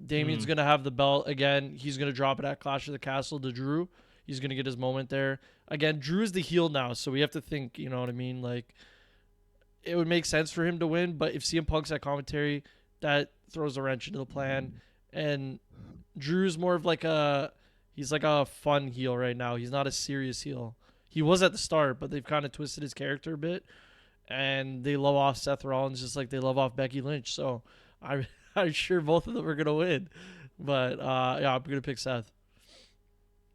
Damien's gonna have the belt again. He's gonna drop it at Clash of the Castle to Drew. He's gonna get his moment there. Again, Drew is the heel now, so we have to think. You know what I mean? Like, it would make sense for him to win, but if CM Punk's at commentary, that throws a wrench into the plan. And Drew's more of like he's like a fun heel right now. He's not a serious heel. He was at the start, but they've kind of twisted his character a bit, and they love off Seth Rollins just like they love off Becky Lynch. So I'm sure both of them are gonna win, but yeah, I'm gonna pick Seth.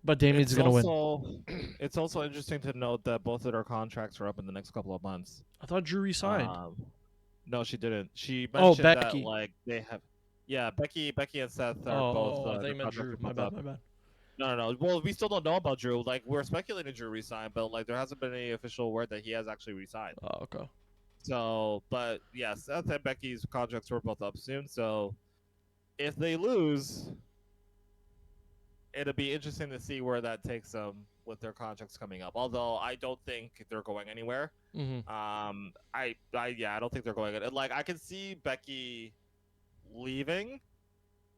But Damien's gonna win. It's also interesting to note that both of their contracts are up in the next couple of months. I thought Drew resigned. No, she didn't. She mentioned Becky. that like they have, yeah, Becky and Seth are both. They meant Drew. My bad. No. Well, we still don't know about Drew. Like, we're speculating Drew resigned, but like there hasn't been any official word that he has actually resigned. Oh, okay. So, but yeah, Seth and Becky's contracts were both up soon. So, if they lose, it'll be interesting to see where that takes them with their contracts coming up. Although I don't think they're going anywhere. Mm-hmm. I don't think they're going. Like, I can see Becky leaving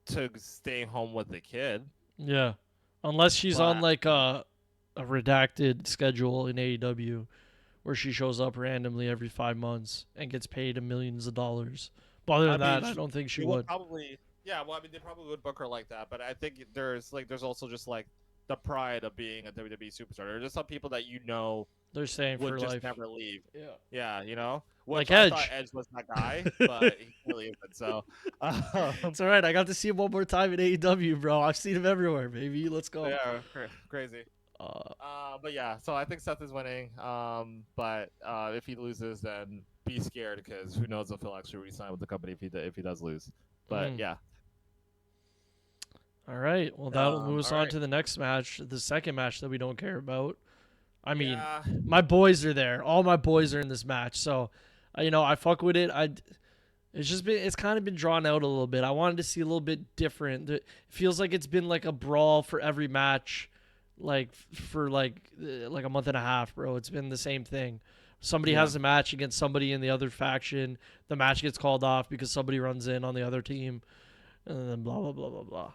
to stay home with the kid. Yeah, unless she's on like a redacted schedule in AEW, where she shows up randomly every 5 months and gets paid millions of dollars. But other than that, I don't think she would. Probably. Yeah, well, I mean, they probably would book her like that, but I think there's also just like the pride of being a WWE superstar. There's just some people that they're staying would for just life. Never leave. Yeah. Yeah, you know. Like I Edge. thought Edge was that guy, but he really isn't. So it's all right. I got to see him one more time in AEW, bro. I've seen him everywhere, baby. Let's go. Yeah, crazy. But yeah, so I think Seth is winning. But if he loses, then be scared because who knows if he'll actually resign with the company if he does lose. But yeah. All right. Well, that'll move us on to the next match, the second match that we don't care about. I mean, my boys are there. All my boys are in this match, so I fuck with it. It's kind of been drawn out a little bit. I wanted to see a little bit different. It feels like it's been like a brawl for every match, like for like a month and a half, bro. It's been the same thing. Somebody has a match against somebody in the other faction. The match gets called off because somebody runs in on the other team, and then blah blah blah blah blah.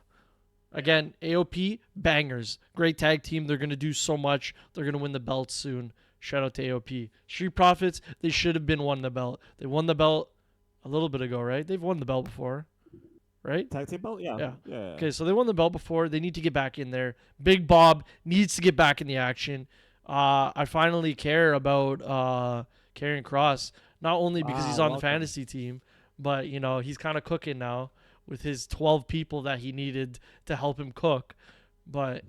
Again, AOP, bangers. Great tag team. They're going to do so much. They're going to win the belt soon. Shout out to AOP. Street Profits, they should have won the belt. They won the belt a little bit ago, right? They've won the belt before, right? Tag team belt? Yeah. Okay, so they won the belt before. They need to get back in there. Big Bob needs to get back in the action. I finally care about Karrion Kross, not only because he's on the fantasy team, but, he's kind of cooking now with his 12 people that he needed to help him cook. But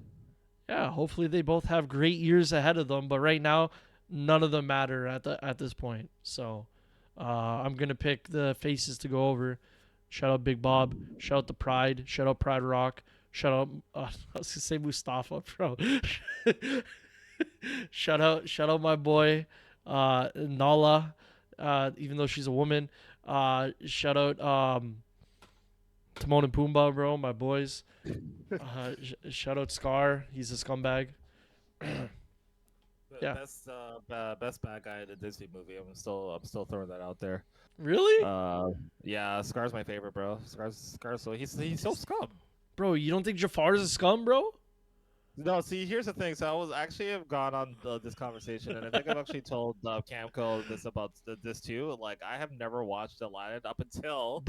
yeah, hopefully they both have great years ahead of them. But right now, none of them matter at this point. So I'm gonna pick the faces to go over. Shout out Big Bob. Shout out the Pride. Shout out Pride Rock. Shout out I was gonna say Mustafa, bro. shout out my boy Nala, even though she's a woman. Shout out Timon and Pumbaa, bro, my boys. Shout out Scar. He's a scumbag. Best bad guy in the Disney movie. I'm still throwing that out there. Really? Yeah, Scar's my favorite, bro. Scar's so he's so scum. Bro, you don't think Jafar's a scum, bro? No, see, here's the thing. So I have gone on this conversation, and I think I've actually told Camco this about this too. Like, I have never watched Aladdin up until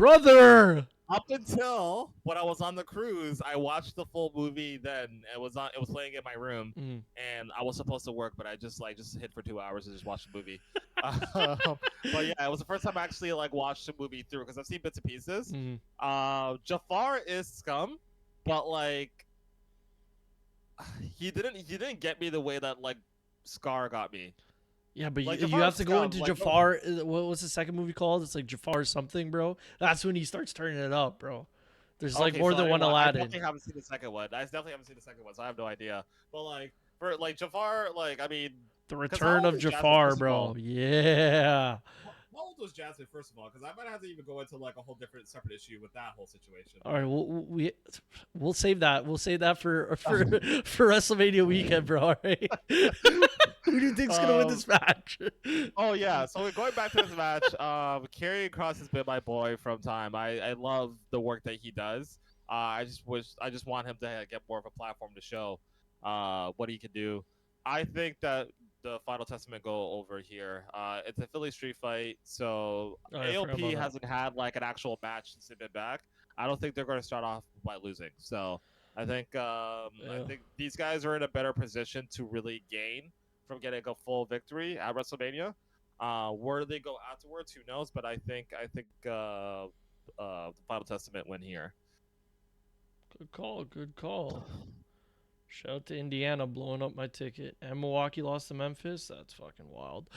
when I was on the cruise. I watched the full movie. Then it was playing in my room, and I was supposed to work, but I just hit for 2 hours and just watched the movie. But yeah, it was the first time I actually watched the movie through because I've seen bits and pieces. Jafar is scum, but he didn't get me the way that Scar got me. Yeah, but you have to go into Jafar. What was the second movie called? It's like Jafar something, bro. That's when he starts turning it up, bro. There's more than one Aladdin. I definitely haven't seen the second one. So I have no idea. But for Jafar, I mean, the Return of Jafar, bro. Yeah. How old was Jasmine, first of all? Because I might have to even go into a whole different separate issue with that whole situation. All right, we'll save that. We'll save that for WrestleMania weekend, bro. All right. Who do you think's gonna win this match? Oh yeah. So going back to this match, Karrion Kross has been my boy from time. I love the work that he does. I just want him to get more of a platform to show what he can do. I think that the Final Testament go over here. It's a Philly street fight, so Oh, I forgot AOP about that. hasn't had like an actual match since they've been back. I don't think they're going to start off by losing. So I Yeah. think these guys are in a better position to really gain from getting a full victory at WrestleMania. Where do they go afterwards? Who knows? But I think the Final Testament win here. Good call. Good call. Shout out to Indiana blowing up my ticket. And Milwaukee lost to Memphis. That's fucking wild.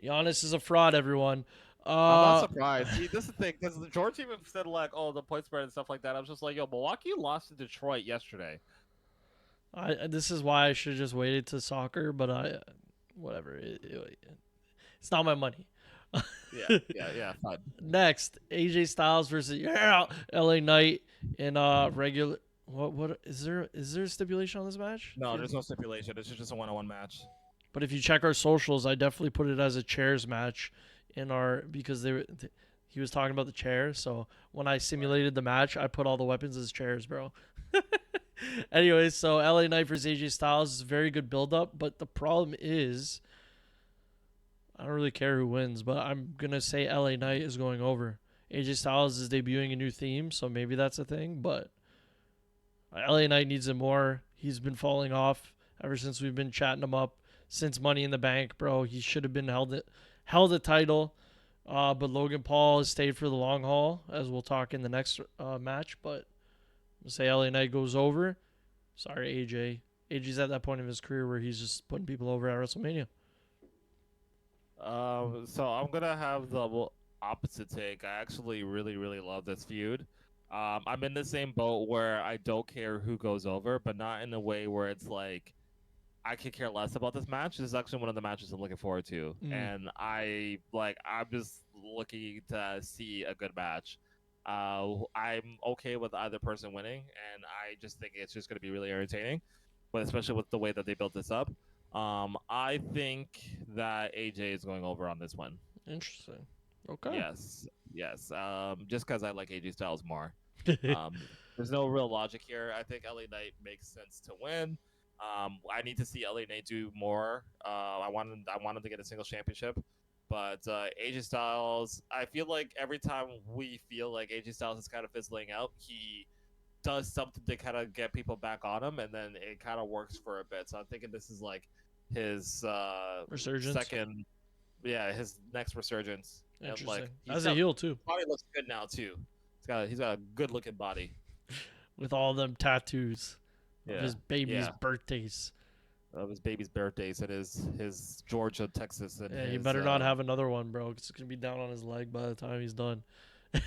Giannis is a fraud, everyone. I'm not Uh, surprised. See, this is the thing because George even said like, "Oh, the point spread and stuff like that." I was just like, "Yo, Milwaukee lost to Detroit yesterday." this is why I should have just waited to soccer, but whatever. It's not my money. Yeah, fine. Next, AJ Styles versus LA Knight in regular. What is there a stipulation on this match? No, there's no stipulation. It's just a one-on-one match. But if you check our socials, I definitely put it as a chairs match in our because he was talking about the chair. So when I simulated the match, I put all the weapons as chairs, bro. Anyways, so LA Knight versus AJ Styles is a very good build up, but the problem is I don't really care who wins, but I'm gonna say LA Knight is going over. AJ Styles is debuting a new theme, so maybe that's a thing, but LA Knight needs it more. He's been falling off ever since we've been chatting him up since Money in the Bank, bro. He should have been held a title. But Logan Paul has stayed for the long haul, as we'll talk in the next match. But I'm gonna say LA Knight goes over. Sorry, AJ. AJ's at that point of his career where he's just putting people over at WrestleMania. So I'm gonna have the opposite take. I actually really love this feud. I'm in the same boat where I don't care who goes over, but not in a way where it's like I could care less about this match. This is actually one of the matches I'm looking forward to, Mm. and I'm just looking to see a good match. I'm okay with either person winning, and I just think it's just going to be really entertaining, but especially with the way that they built this up. I think that AJ is going over on this one. Interesting. Okay. Yes. Just because I like AJ Styles more. Um, there's no real logic here. I think LA Knight makes sense to win. I need to see LA Knight do more. I want him to get a single championship, but AJ Styles, I feel like every time we feel like AJ Styles is kind of fizzling out, he does something to kind of get people back on him, and then it kind of works for a bit. So I'm thinking this is like his Resurgence. second, his next resurgence. And Interesting. like As a heel too, body looks good now too. He's got a good looking body. with all them tattoos of Yeah, his baby's yeah. birthdays. Of his baby's birthdays and his Georgia, Texas, and Yeah, he his better not have another one, bro. It's gonna be down on his leg by the time he's done.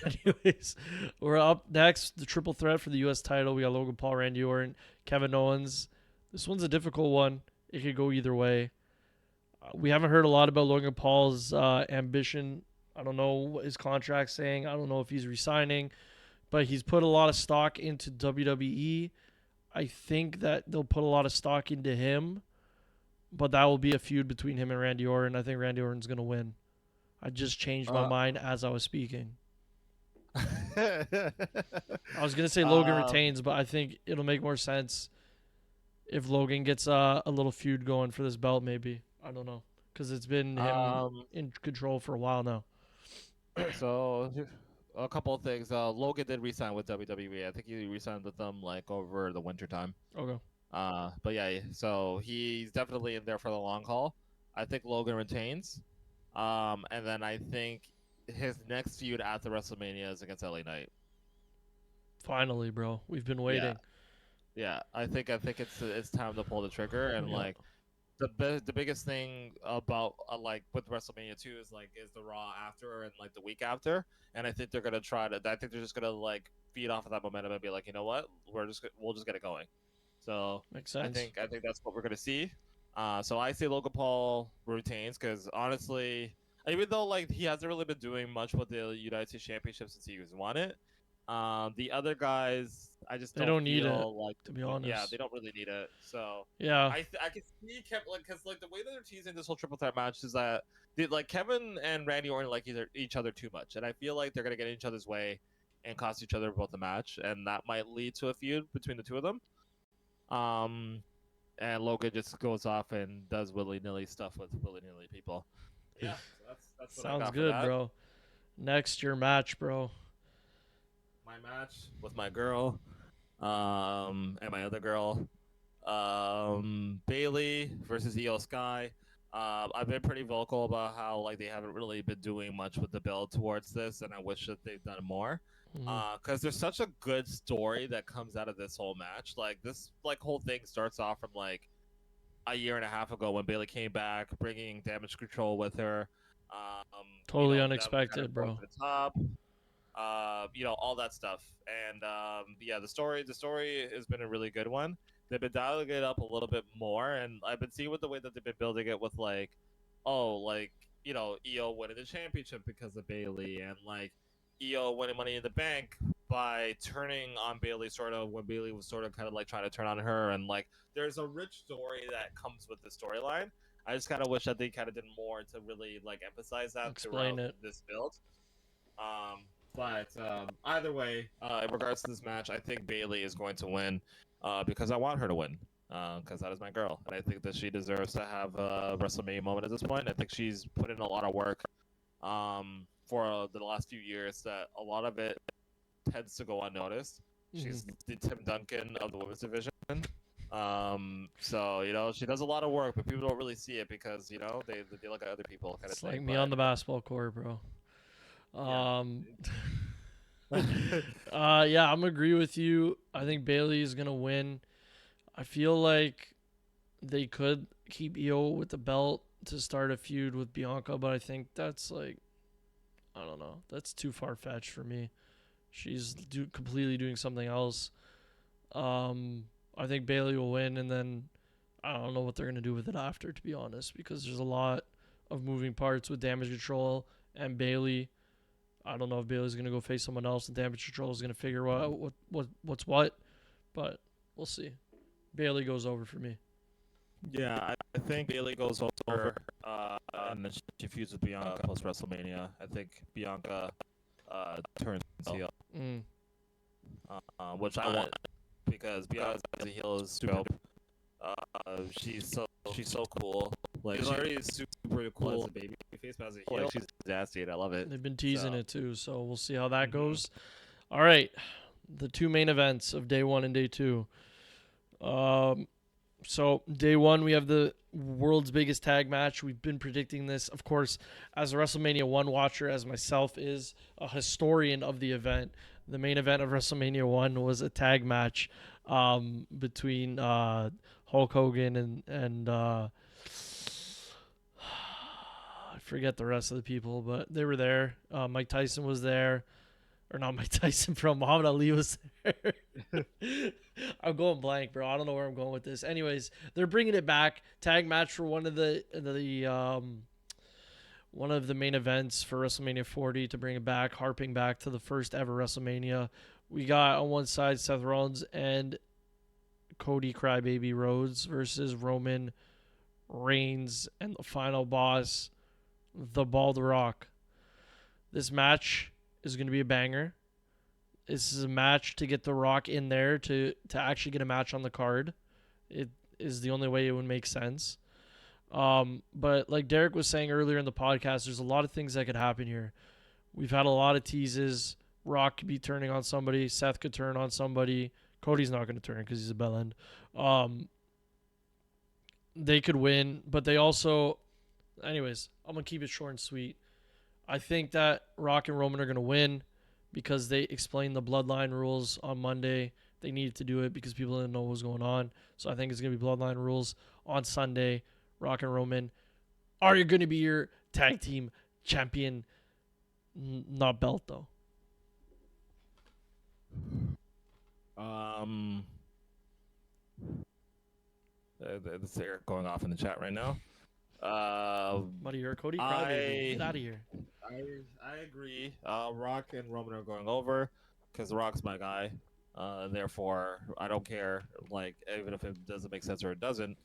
Anyways, we're up next. The triple threat for the U.S. title. We got Logan Paul, Randy Orton, Kevin Owens. This one's a difficult one. It could go either way. We haven't heard a lot about Logan Paul's ambition. I don't know what his contract's saying. I don't know if he's resigning, but he's put a lot of stock into WWE. I think that they'll put a lot of stock into him, but that will be a feud between him and Randy Orton. I think Randy Orton's going to win. I just changed my mind as I was speaking. I was going to say Logan retains, but I think it'll make more sense if Logan gets a little feud going for this belt, maybe. I don't know. Because it's been him in control for a while now. So a couple of things. Logan did resign with WWE. I think he resigned with them like over the winter time. Okay. But yeah, so he's definitely in there for the long haul. I think Logan retains. And then I think his next feud after WrestleMania is against LA Knight. Finally, bro. We've been waiting. Yeah. I think it's time to pull the trigger and Yeah. like the biggest thing about like with WrestleMania 2 is the Raw after and like the week after, and I think they're gonna try to. I think they're just gonna like feed off of that momentum and be like, you know what, we'll just get it going. So Makes sense. I think that's what we're gonna see. So I say Logan Paul retains because honestly, even though like he hasn't really been doing much with the United States Championship since he was won it, the other guys I just They don't need feel it, like to be honest. yeah, they don't really need it. So Yeah. I can see Kevin like because like the way that they're teasing this whole triple threat match is that like Kevin and Randy Orton like each other too much, and I feel like they're gonna get in each other's way, and cost each other both a match, and that might lead to a feud between the two of them. And Logan just goes off and does willy nilly stuff with willy nilly people. Yeah, so that's what I Sounds got for good, that. bro. Next, your match, bro. My match with my girl, and my other girl, Bailey versus EO Sky. I've been pretty vocal about how like they haven't really been doing much with the build towards this, and I wish that they've done more. Mhm. Because there's such a good story that comes out of this whole match. Like this, like whole thing starts off from like a year and a half ago when Bailey came back, bringing Damage Control with her. Totally Them kind unexpected, of going bro. to the top. All that stuff. And yeah, the story has been a really good one. They've been dialing it up a little bit more, and I've been seeing with the way that they've been building it with like, EO winning the championship because of Bailey, and like EO winning Money in the Bank by turning on Bailey sort of when Bailey was sort of kind of like trying to turn on her, and like there's a rich story that comes with the storyline. I just kind of wish that they kind of did more to really like emphasize that Explain throughout it. this build. But either way, in regards to this match, I think Bailey is going to win because I want her to win because that is my girl. And I think that she deserves to have a WrestleMania moment at this point. I think she's put in a lot of work for the last few years that a lot of it tends to go unnoticed. She's the Tim Duncan of the women's division. So she does a lot of work, but people don't really see it because they look at other people kind It's of like thing. me on the basketball court, bro. Yeah. Yeah, I'm agree with you. I think Bailey is gonna win. I feel like they could keep Io with the belt to start a feud with Bianca, but I think that's like, I don't know, that's too far fetched for me. She's completely doing something else. I think Bailey will win, and then I don't know what they're gonna do with it after, to be honest, because there's a lot of moving parts with Damage Control and Bailey. I don't know if Bailey's gonna go face someone else, and Damage Control is gonna figure out what's what, but we'll see. Bailey goes over for me. Yeah, I think Bailey goes over, and then she feuds with Bianca post WrestleMania. I think Bianca turns heel, which I want because Bianca as a heel is super dope. She's so cool. Like she's already super cool as a baby face, but as a heel, like, she's nasty, and I love it. They've been teasing So. it too, so we'll see how that goes. All right, the two main events of day one and day two. So day one, we have the world's biggest tag match. We've been predicting this, of course, as a WrestleMania 1 watcher, as myself is a historian of the event. The main event of WrestleMania 1 was a tag match between Hulk Hogan and I forget the rest of the people, but they were there. Mike Tyson was there. Or not Mike Tyson, from Muhammad Ali was there. I'm going blank, bro. I don't know where I'm going with this. Anyways, they're bringing it back. Tag match for one of the main events for WrestleMania 40 to bring it back, harping back to the first ever WrestleMania. We got on one side Seth Rollins and Cody Crybaby Rhodes versus Roman Reigns and the final boss, the Bald Rock. This match is going to be a banger. This is a match to get The Rock in there to actually get a match on the card. It is the only way it would make sense. But like Derek was saying earlier in the podcast, there's a lot of things that could happen here. We've had a lot of teases. Rock could be turning on somebody. Seth could turn on somebody. Cody's not going to turn because he's a bell end. They could win, but they also... Anyways, I'm going to keep it short and sweet. I think that Rock and Roman are going to win because they explained the bloodline rules on Monday. They needed to do it because people didn't know what was going on. So I think it's going to be bloodline rules on Sunday. Rock and Roman are you going to be your tag team champion? Not belt, though. They're going off in the chat right now. What are you, Cody? Crybaby. Get out of here. I agree. Rock and Roman are going over because Rock's my guy. Therefore, I don't care. Like, even if it doesn't make sense or it doesn't,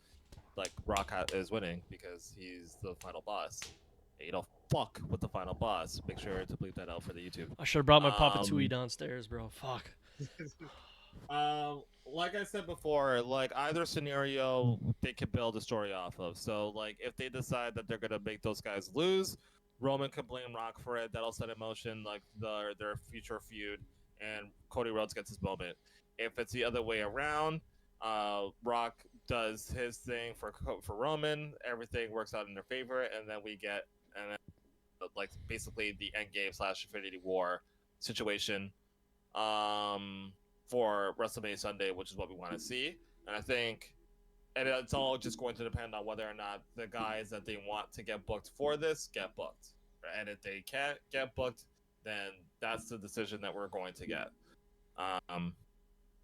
like Rock is winning because he's the final boss, fuck with the final boss. Make sure to bleep that out for the YouTube. I should have brought my Papa Tui Um, downstairs, bro. Fuck. like I said before, like either scenario they could build a story off of. So like if they decide that they're gonna make those guys lose, Roman can blame Rock for it. That'll set in motion like their future feud, and Cody Rhodes gets his moment. If it's the other way around, Rock does his thing for Roman. Everything works out in their favor, and then we get and then, like basically the end game / Infinity War situation. For WrestleMania Sunday, which is what we want to see. And I think, and it's all just going to depend on whether or not the guys that they want to get booked for this get booked. And if they can't get booked, then that's the decision that we're going to get.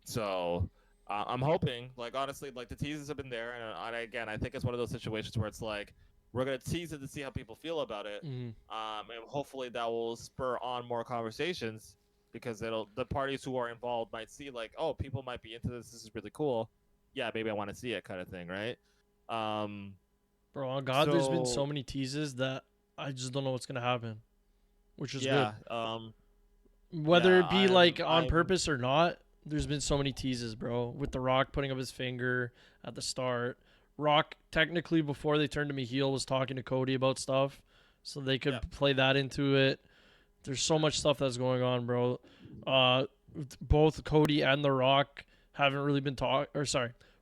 So I'm hoping, like honestly, like the teases have been there, and again, I think it's one of those situations where it's like we're gonna tease it to see how people feel about it, and hopefully that will spur on more conversations because the parties who are involved might see like, oh, people might be into this. This is really cool. Yeah, maybe I want to see it, kind of thing, right? Bro, on God, there's been so many teases that I just don't know what's gonna happen, which is good. Whether it be like on purpose or not, there's been so many teases, bro. With The Rock putting up his finger at the start. Rock, technically, before they turned him a heel, was talking to Cody about stuff, so they could play that into it. There's so much stuff that's going on, bro. Both Cody and The Rock haven't really been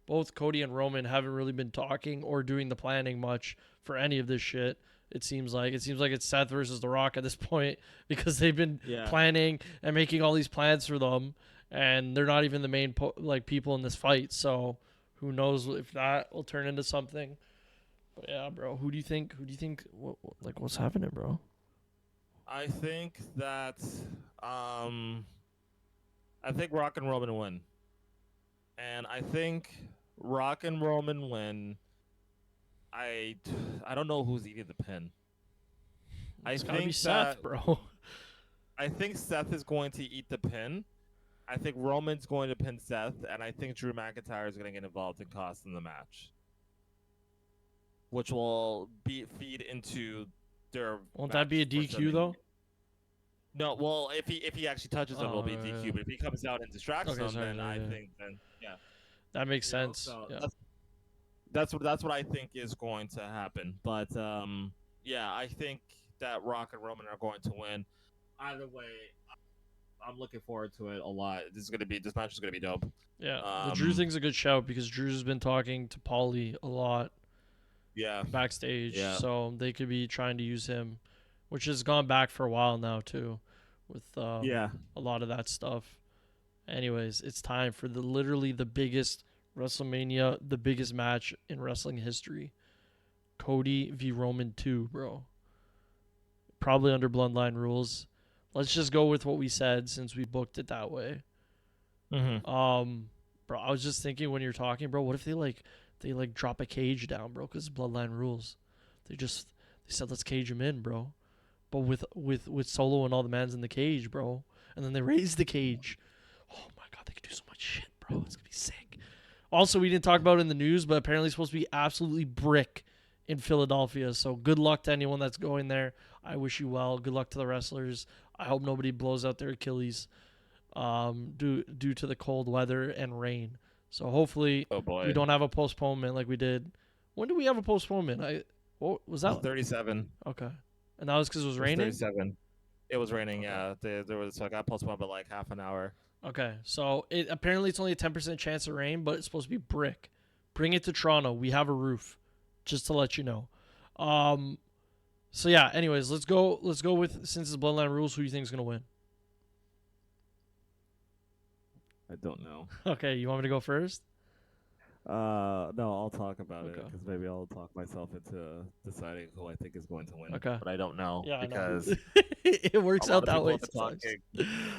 both Cody and Roman haven't really been talking or doing the planning much for any of this shit. It seems like it's Seth versus The Rock at this point because they've been planning and making all these plans for them, and they're not even the main people in this fight. So who knows if that will turn into something? But yeah, bro, who do you think? What's happening, bro? I think that I think Rock and Roman win, and I think Rock and Roman win. I don't know who's eating the pin. It's gotta be Seth, bro. I think Seth is going to eat the pin. I think Roman's going to pin Seth, and I think Drew McIntyre is going to get involved and cost them the match, which will feed into their. Won't that be a DQ though? No, well, if he actually touches him, it'll be DQ. But if he comes out and distracts them, then I think that makes sense. So that's what I think is going to happen. But I think that Rock and Roman are going to win. Either way, I'm looking forward to it a lot. This match is gonna be dope. Yeah, the Drew thing's a good shout because Drew's been talking to Paulie a lot. Yeah. Backstage, so they could be trying to use him, which has gone back for a while now too, with a lot of that stuff. Anyways, it's time for literally the biggest WrestleMania, the biggest match in wrestling history. Cody v. Roman 2, bro. Probably under Bloodline rules. Let's just go with what we said since we booked it that way. Bro, I was just thinking when you're talking, bro, what if they drop a cage down, bro, because Bloodline rules. They said let's cage him in, bro. But with Solo and all the mans in the cage, bro. And then they raise the cage. Oh my god, they could do so much shit, bro. It's gonna be sick. Also, we didn't talk about it in the news, but apparently it's supposed to be absolutely brick in Philadelphia. So good luck to anyone that's going there. I wish you well. Good luck to the wrestlers. I hope nobody blows out their Achilles due to the cold weather and rain. So hopefully we don't have a postponement like we did. When did we have a postponement? What was that? 37. Okay. And that was because it was raining? 37. It was raining, yeah. There was I got postponed by like half an hour. Okay. So apparently it's only a 10% chance of rain, but it's supposed to be brick. Bring it to Toronto. We have a roof. Just to let you know. So yeah, anyways, let's go with, since it's Bloodline rules, who do you think is going to win? I don't know. Okay, you want me to go first? No, I'll talk about it because maybe I'll talk myself into deciding who I think is going to win. Okay, but I don't know because it works out that way.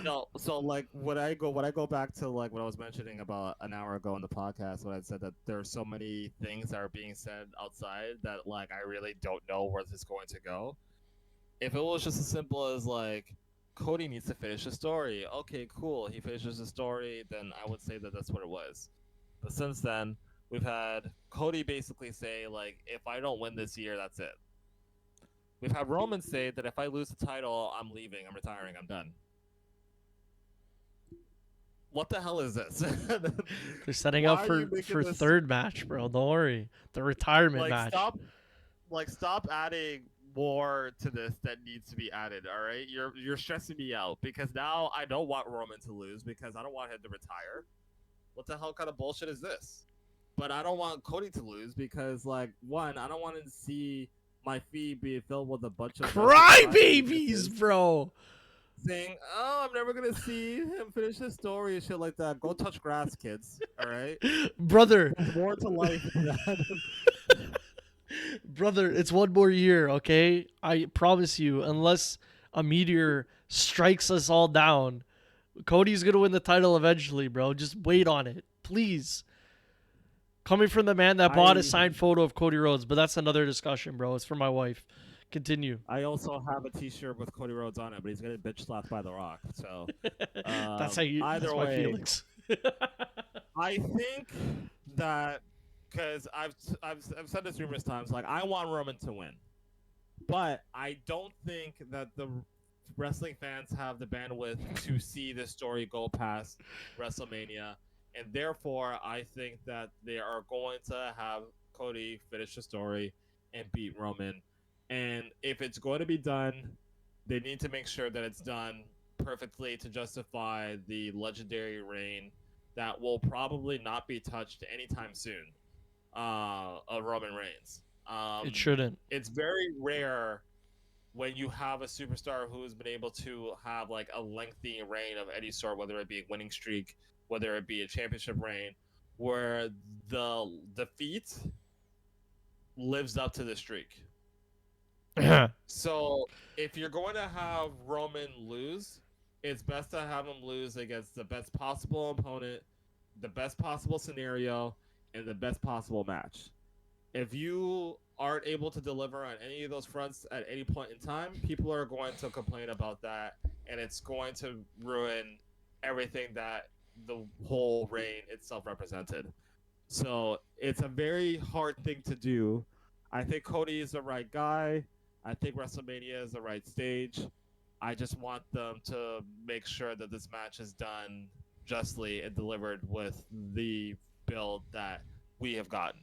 No, so like when I go back to like what I was mentioning about an hour ago in the podcast when I said that there are so many things that are being said outside that like I really don't know where this is going to go. If it was just as simple as like Cody needs to finish the story, okay, cool, he finishes the story, then I would say that that's what it was. But since then, we've had Cody basically say, like, if I don't win this year, that's it. We've had Roman say that if I lose the title, I'm leaving, I'm retiring, I'm done. What the hell is this? They're setting up Why are you making for this third match, bro. Don't worry. The retirement like match. stop adding more to this that needs to be added, all right? You're stressing me out because now I don't want Roman to lose because I don't want him to retire. What the hell kind of bullshit is this? But I don't want Cody to lose because, like, one, I don't want to see my feed be filled with a bunch of Crybabies, bro. saying, "Oh, I'm never gonna see him finish his story and shit like that." Go touch grass, kids. All right, Brother. there's more to life than that. Brother, it's one more year, okay? I promise you, unless a meteor strikes us all down, Cody's gonna win the title eventually, bro. Just wait on it, please. Coming from the man that bought a signed photo of Cody Rhodes, but that's another discussion, bro. It's for my wife. Continue. I also have a T-shirt with Cody Rhodes on it, but he's getting bitch slapped by The Rock. So That's how you. either That's way, my feelings. I think that because I've said this numerous times, like I want Roman to win, but I don't think that the wrestling fans have the bandwidth to see this story go past WrestleMania, and therefore I think that they are going to have Cody finish the story and beat Roman. And if it's going to be done, they need to make sure that it's done perfectly to justify the legendary reign that will probably not be touched anytime soon of Roman Reigns. It shouldn't. It's very rare when you have a superstar who has been able to have like a lengthy reign of any sort, whether it be a winning streak, whether it be a championship reign, where the defeat lives up to the streak. So if you're going to have Roman lose, it's best to have him lose against the best possible opponent, the best possible scenario, and the best possible match. If you aren't able to deliver on any of those fronts at any point in time, people are going to complain about that, and it's going to ruin everything that the whole reign itself represented. So it's a very hard thing to do. I think Cody is the right guy. I think WrestleMania is the right stage. I just want them to make sure that this match is done justly and delivered with the build that we have gotten.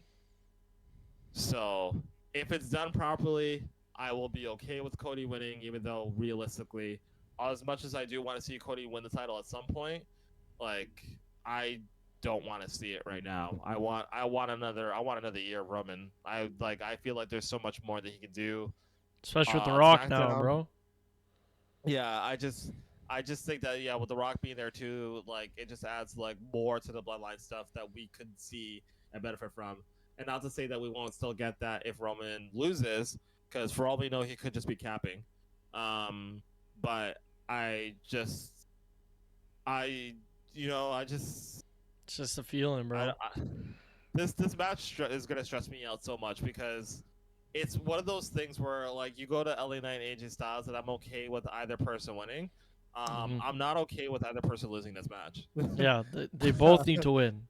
So if it's done properly, I will be okay with Cody winning, even though realistically, as much as I do want to see Cody win the title at some point, like I don't want to see it right now. I want another year of Roman. I feel like there's so much more that he can do. Especially with The Rock now, SmackDown. bro. Yeah, I just think that with The Rock being there too, like it just adds like more to the bloodline stuff that we could see and benefit from. And not to say that we won't still get that if Roman loses, because for all we know, he could just be capping. But It's just a feeling, bro. This match is gonna stress me out so much because it's one of those things where like you go to LA Knight and AJ Styles and I'm okay with either person winning. I'm not okay with either person losing this match. Yeah, they both need to win.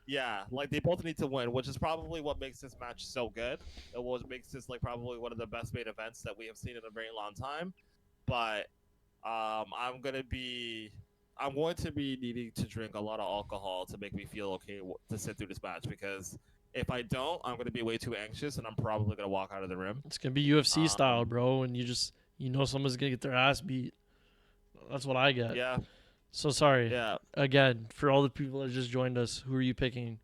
Yeah, like they both need to win, which is probably what makes this match so good. It what makes this like probably one of the best main events that we have seen in a very long time. But I'm going to be needing to drink a lot of alcohol to make me feel okay to sit through this match because if I don't, I'm going to be way too anxious and I'm probably going to walk out of the room. It's gonna be UFC style, bro, and you know someone's gonna get their ass beat. That's what I get. Yeah. So sorry. Yeah. Again, for all the people that just joined us, who are you picking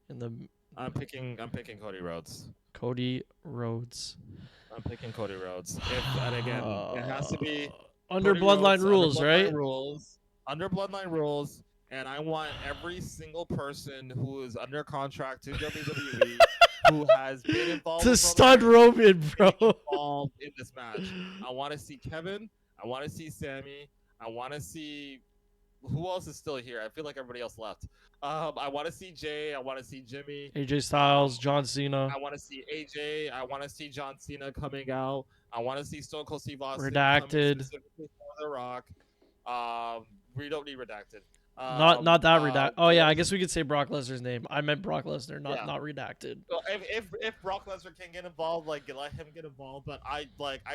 in the I'm picking Cody Rhodes. Cody Rhodes. I'm picking Cody Rhodes. And again, it has to be under Cody bloodline Rhodes, rules, under bloodline right? Rules. Under bloodline rules, and I want every single person who is under contract to WWE who has been involved to stud Roman, bro. Involved in this match. I want to see Kevin. I want to see Sammy. I want to see who else is still here. I feel like everybody else left. I want to see Jay. I want to see Jimmy. AJ Styles, John Cena. I want to see AJ. I want to see John Cena coming out. I want to see Stone Cold Steve Austin Redacted. coming specifically for The Rock. We don't need Redacted. Not that redact. Oh yeah, I was guess we could say Brock Lesnar's name. I meant Brock Lesnar, not yeah. not redacted. So if Brock Lesnar can get involved, like let him get involved. But I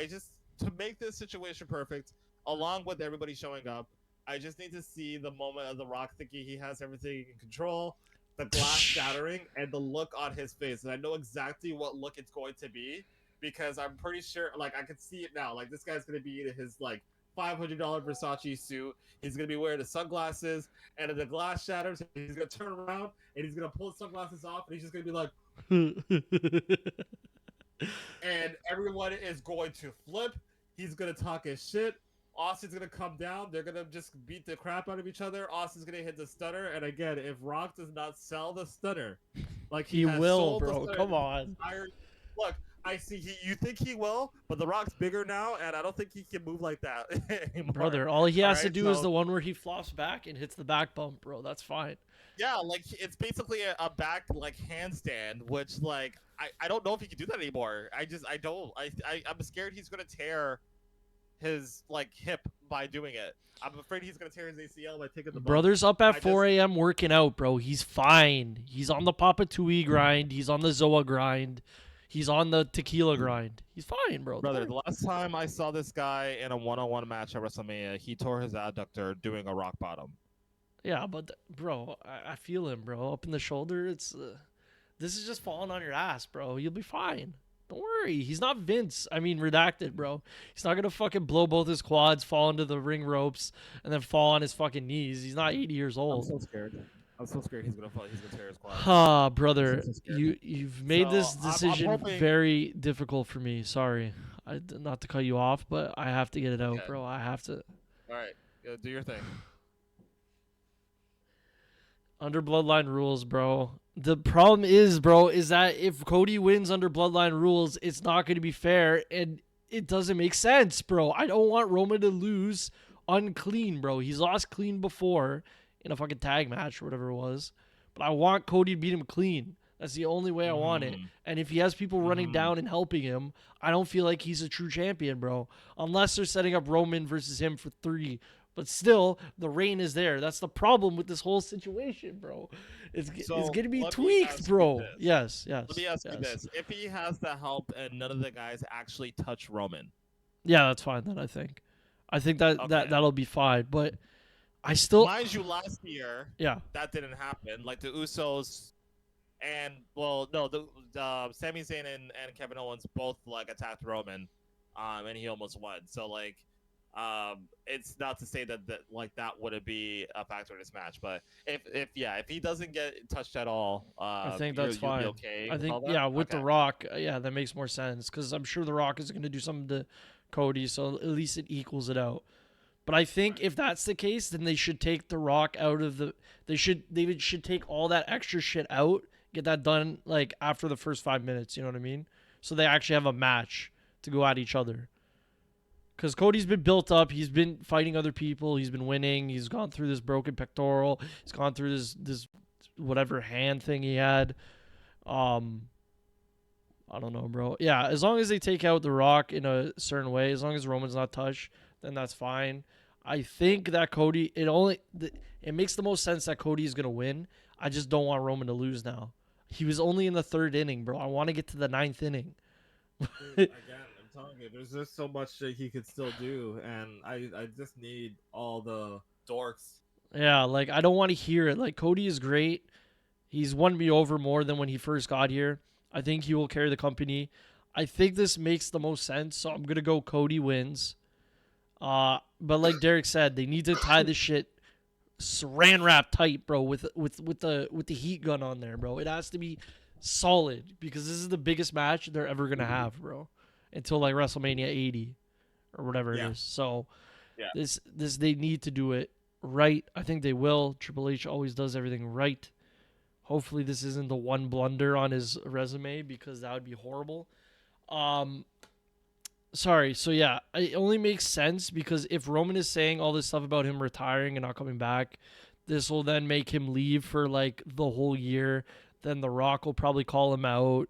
just to make this situation perfect, along with everybody showing up, I just need to see the moment of The Rock thinking he has everything in control, the glass shattering, and the look on his face. And I know exactly what look it's going to be because I'm pretty sure, like I can see it now. Like this guy's gonna be in his like $500 Versace suit. He's gonna be wearing the sunglasses, and if the glass shatters, he's gonna turn around and he's gonna pull the sunglasses off, and he's just gonna be like, and everyone is going to flip. He's gonna talk his shit. Austin's gonna come down. They're gonna just beat the crap out of each other. Austin's gonna hit the stunner, and again, if Rock does not sell the stunner, like He has will, sold the bro. stunner Come on. look, I see. You think he will, but The Rock's bigger now, and I don't think he can move like that anymore. Brother, all he has to Alright, do is so- the one where he flops back and hits the back bump, bro. That's fine. Yeah, like it's basically a back like handstand, which like I don't know if he can do that anymore. I don't. I'm scared he's gonna tear his like hip by doing it. I'm afraid he's gonna tear his ACL by taking the bump. Brother's up at I 4 a.m. working out, bro. He's fine. He's on the Papa Tui grind. He's on the Zoa grind. He's on the tequila grind. He's fine, bro. Brother, the last time I saw this guy in a one-on-one match at WrestleMania, he tore his adductor doing a rock bottom. Yeah, but bro, I feel him, bro. Up in the shoulder, it's this is just falling on your ass, bro. You'll be fine. Don't worry. He's not Vince. I mean, redacted, bro. He's not gonna fucking blow both his quads, fall into the ring ropes, and then fall on his fucking knees. He's not 80 years I'm old. so scared. I'm so scared he's gonna fall. He's gonna tear his quad. Ah, brother, I'm so scared. you've made So, this I'm decision hoping- very difficult for me. Sorry, not to cut you off, but I have to get it out, Okay. bro. I have to. All right, do your thing. Under Bloodline rules, bro. The problem is, bro, is that if Cody wins under Bloodline rules, it's not going to be fair, and it doesn't make sense, bro. I don't want Roman to lose unclean, bro. He's lost clean before in a fucking tag match or whatever it was, but I want Cody to beat him clean. That's the only way I want it. And if he has people running down and helping him, I don't feel like he's a true champion, bro. Unless they're setting up Roman versus him for 3. But still, the reign is there. That's the problem with this whole situation, bro. It's going to be let me tweaked, ask you bro. this. Yes. Let me ask you this: if he has the help and none of the guys actually touch Roman, Yeah, that's fine then, I think. I think Okay. that'll be fine. But I still... mind you, last year Yeah. that didn't happen. Like the Usos and the Sami Zayn and Kevin Owens both like attacked Roman, and he almost won. So like, it's not to say that like that wouldn't be a factor in this match, but if he doesn't get touched at all, I think that's you'll fine. be okay. I with think, all that? yeah, with Okay. The Rock, yeah, that makes more sense because I'm sure The Rock is going to do something to Cody, so at least it equals it out. But I think if that's the case, then they should take The Rock out of the. They should take all that extra shit out, get that done like after the first 5 minutes. You know what I mean? So they actually have a match to go at each other. Because Cody's been built up, he's been fighting other people, he's been winning, he's gone through this broken pectoral, he's gone through this whatever hand thing he had. I don't know, bro. Yeah, as long as they take out The Rock in a certain way, as long as Roman's not touched, then that's fine. I think that Cody, it makes the most sense that Cody is gonna win. I just don't want Roman to lose now. He was only in the 3rd inning, bro. I want to get to the 9th inning. Again, I'm telling you, there's just so much that he could still do, and I just need all the dorks. Yeah, like I don't want to hear it. Like Cody is great. He's won me over more than when he first got here. I think he will carry the company. I think this makes the most sense, so I'm gonna go Cody wins. But like Derek said, they need to tie this shit saran wrap tight, bro, with the heat gun on there, bro. It has to be solid because this is the biggest match they're ever gonna have, bro, until like WrestleMania 80 or whatever it is. So Yeah. this they need to do it right. I think they will. Triple H always does everything right. Hopefully this isn't the one blunder on his resume because that would be horrible. Sorry. So yeah, it only makes sense because if Roman is saying all this stuff about him retiring and not coming back, this will then make him leave for like the whole year. Then The Rock will probably call him out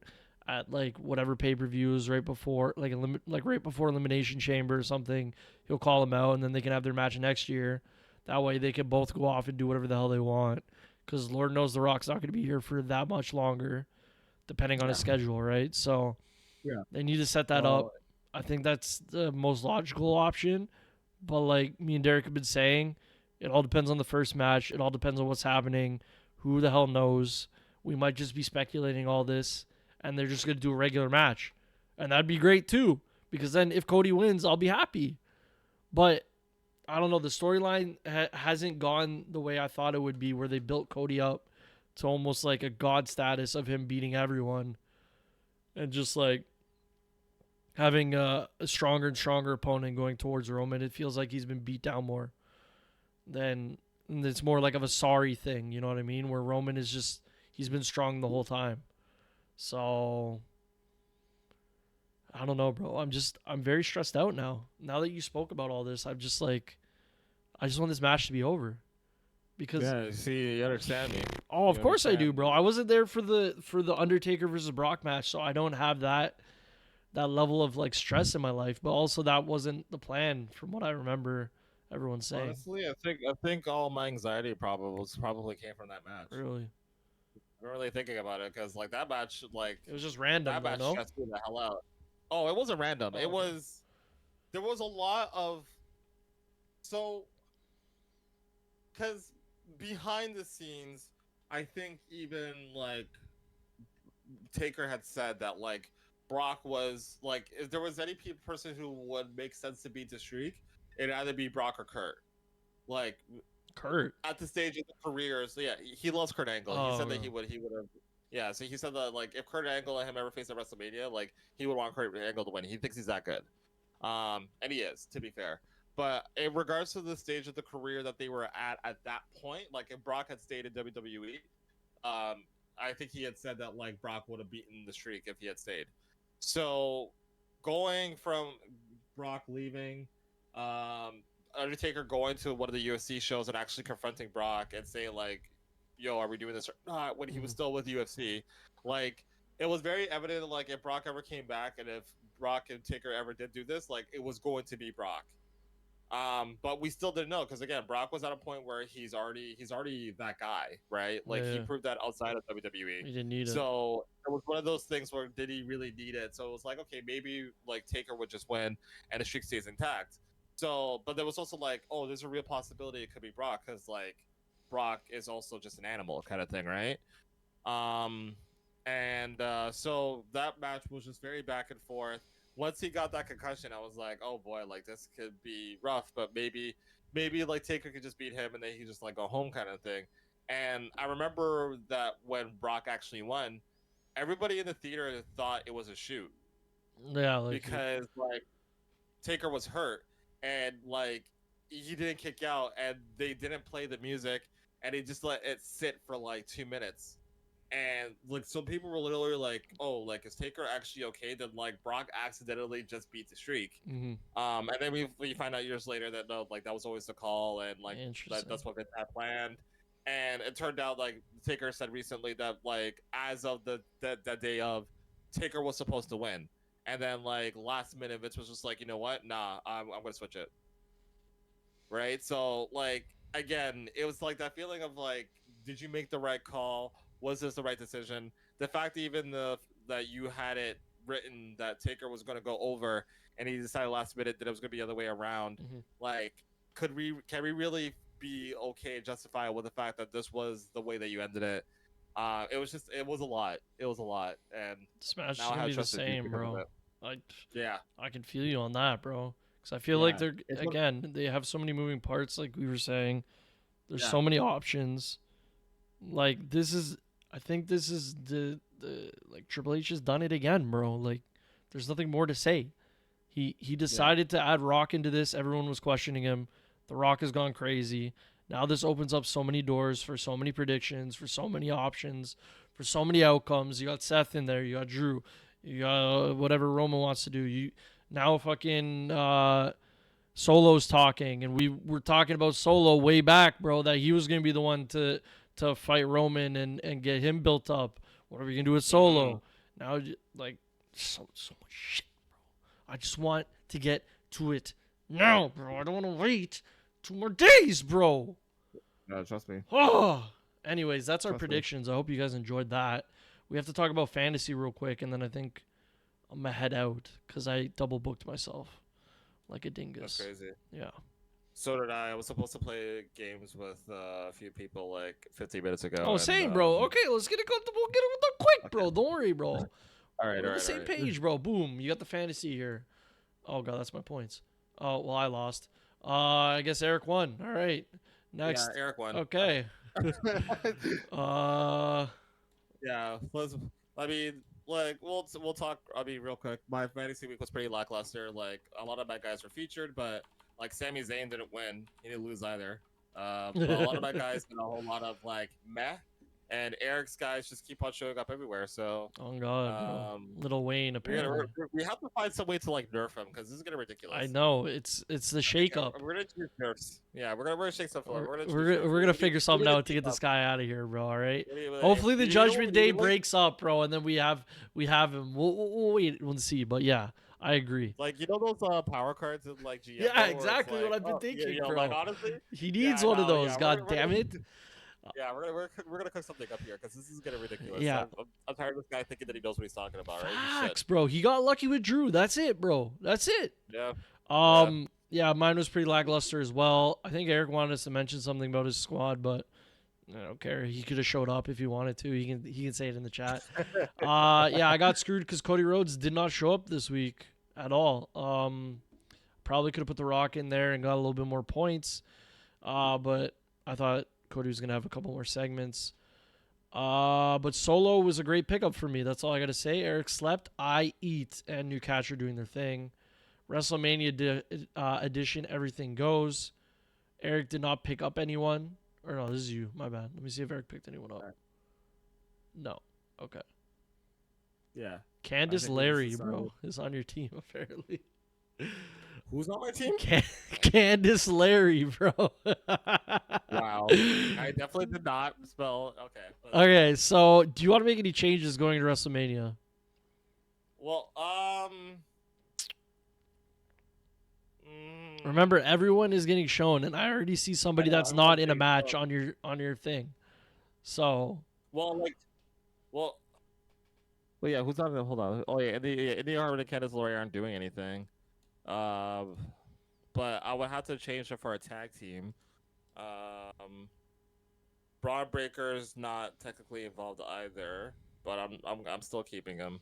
at like whatever pay-per-views right before right before Elimination Chamber or something. He'll call him out and then they can have their match next year. That way they can both go off and do whatever the hell they want. Because Lord knows The Rock's not going to be here for that much longer, depending on his schedule, right? So they need to set that up. I think that's the most logical option. But like me and Derek have been saying, it all depends on the first match. It all depends on what's happening. Who the hell knows? We might just be speculating all this, and they're just going to do a regular match. And that'd be great too, because then if Cody wins, I'll be happy. But I don't know. The storyline hasn't gone the way I thought it would be, where they built Cody up to almost like a god status of him beating everyone. And just like having a stronger and stronger opponent going towards Roman. It feels like he's been beat down more. Then it's more like of a sorry thing, you know what I mean? Where Roman is just, he's been strong the whole time. So I don't know, bro. I'm very stressed out now. Now that you spoke about all this, I'm just like, I just want this match to be over. Because see, you understand me. Oh, of course I do, bro. I wasn't there for the Undertaker versus Brock match, so I don't have that level of like stress in my life. But also that wasn't the plan, from what I remember everyone saying. Honestly, I think all my anxiety probably came from that match. Really? I'm really thinking about it, because like that match, like it was just random. That match stressed me the hell out. Oh, it wasn't random. It was. There was a lot of. So. Because behind the scenes, I think even like Taker had said that like Brock was like, if there was any person who would make sense to beat the streak, it'd either be Brock or Kurt. Like Kurt at the stage of the career, so yeah, he loves Kurt Angle. He said that he would have. Yeah, so he said that like if Kurt Angle and him ever face at WrestleMania, like he would want Kurt Angle to win. He thinks he's that good, and he is, to be fair. But in regards to the stage of the career that they were at that point, like if Brock had stayed in WWE, I think he had said that like Brock would have beaten the streak if he had stayed. So going from Brock leaving, Undertaker going to one of the UFC shows and actually confronting Brock and saying like, yo, are we doing this or not, when he was still with UFC, like it was very evident like if Brock ever came back and if Brock and Taker ever did do this, like it was going to be Brock. But we still didn't know, because again, Brock was at a point where he's already that guy, right? Like he proved that outside of WWE. He didn't need it. So it was one of those things where did he really need it? So it was like, okay, maybe like Taker would just win and the streak stays intact. So, but there was also like, oh, there's a real possibility it could be Brock, because like Brock is also just an animal kind of thing, right? So that match was just very back and forth. Once he got that concussion, I was like, oh boy, like this could be rough, but maybe like Taker could just beat him and then he just like go home kind of thing. And I remember that when Brock actually won, everybody in the theater thought it was a shoot. Yeah, like, because like Taker was hurt and like he didn't kick out and they didn't play the music and they just let it sit for like 2 minutes. And like some people were literally like, "Oh, like is Taker actually okay?" Then like Brock accidentally just beat the streak. Mm-hmm. And then we find out years later that no, like that was always the call, and like that's what Vince had planned. And it turned out like Taker said recently that like as of that day of, Taker was supposed to win, and then like last minute Vince was just like, you know what? Nah, I'm gonna switch it. Right. So like again, it was like that feeling of like, did you make the right call? Was this the right decision? The fact even that you had it written that Taker was going to go over and he decided last minute that it was going to be the other way around. Mm-hmm. Like, can we really be okay and justify with the fact that this was the way that you ended it? It was a lot. It was a lot. And Smash is going to be the same, bro. I can feel you on that, bro. Because I feel like they have so many moving parts, like we were saying. There's so many options. Like, I think this is the like Triple H has done it again, bro. Like, there's nothing more to say. He decided to add Rock into this. Everyone was questioning him. The Rock has gone crazy. Now this opens up so many doors for so many predictions, for so many options, for so many outcomes. You got Seth in there. You got Drew. You got whatever Roman wants to do. You now fucking Solo's talking, and we were talking about Solo way back, bro, that he was gonna be the one to fight Roman and get him built up. What are we gonna do with Solo? Now, like, so much shit, bro. I just want to get to it now, bro. I don't want to wait 2 more days, bro. No, trust me. Oh. Anyways, that's our Trust me. predictions. I hope you guys enjoyed that. We have to talk about fantasy real quick, and then I think I'm gonna head out because I double booked myself like a dingus. That's crazy. Yeah. So did I. I was supposed to play games with a few people like 15 minutes ago. Oh, same, bro. Okay, let's get it quick, bro. Don't worry, bro. All right, We're on the same page, bro. Boom. You got the fantasy here. Oh god, that's my points. Oh well, I lost. I guess Eric won. All right. Next. Yeah, Eric won. Okay. Yeah. I mean, like we'll talk. I mean, real quick. My fantasy week was pretty lackluster. Like a lot of my guys were featured, but like Sami Zayn didn't win. He didn't lose either. But a lot of my guys did a whole lot of like meh. And Eric's guys just keep on showing up everywhere. So, oh god, Little Wayne apparently. we have to find some way to like nerf him because this is getting ridiculous. I know it's the shake up. We're gonna choose nerfs. Yeah, we're gonna shake stuff. We're gonna figure something out to get this guy out of here, bro. All right. Hopefully the Judgment Day breaks up, bro, and then we have him. We'll wait and see. But yeah, I agree. Like those power cards in like GM. Yeah, exactly what I've been thinking, bro. Like, honestly, he needs one of those. God damn it. Yeah, we're gonna cook something up here because this is getting ridiculous. Yeah, I'm tired of this guy thinking that he knows what he's talking about. Right? Facts, bro. He got lucky with Drew. That's it, bro. That's it. Yeah. Yeah, mine was pretty lackluster as well. I think Eric wanted us to mention something about his squad, but I don't care. He could have showed up if he wanted to. He can say it in the chat. Yeah, I got screwed because Cody Rhodes did not show up this week at all. Probably could have put The Rock in there and got a little bit more points. But I thought Cody was going to have a couple more segments. But Solo was a great pickup for me. That's all I got to say. Eric slept. I eat. And Newcatch are doing their thing. WrestleMania edition, everything goes. Eric did not pick up anyone. Or no, this is you. My bad. Let me see if Eric picked anyone up. No. Okay. Yeah. Candice Larry, bro, is on your team, apparently. Who's on my team? Candice Larry, bro. Wow. I definitely did not spell. Okay. Okay, so do you want to make any changes going to WrestleMania? Well, Remember, everyone is getting shown, and I already see somebody that's not in a match on your thing. So. Well, yeah. Who's on? Hold on. Oh yeah, Indy Hartman and Candice LeRae aren't doing anything. But I would have to change it for a tag team. Braun Breaker's not technically involved either, but I'm still keeping him.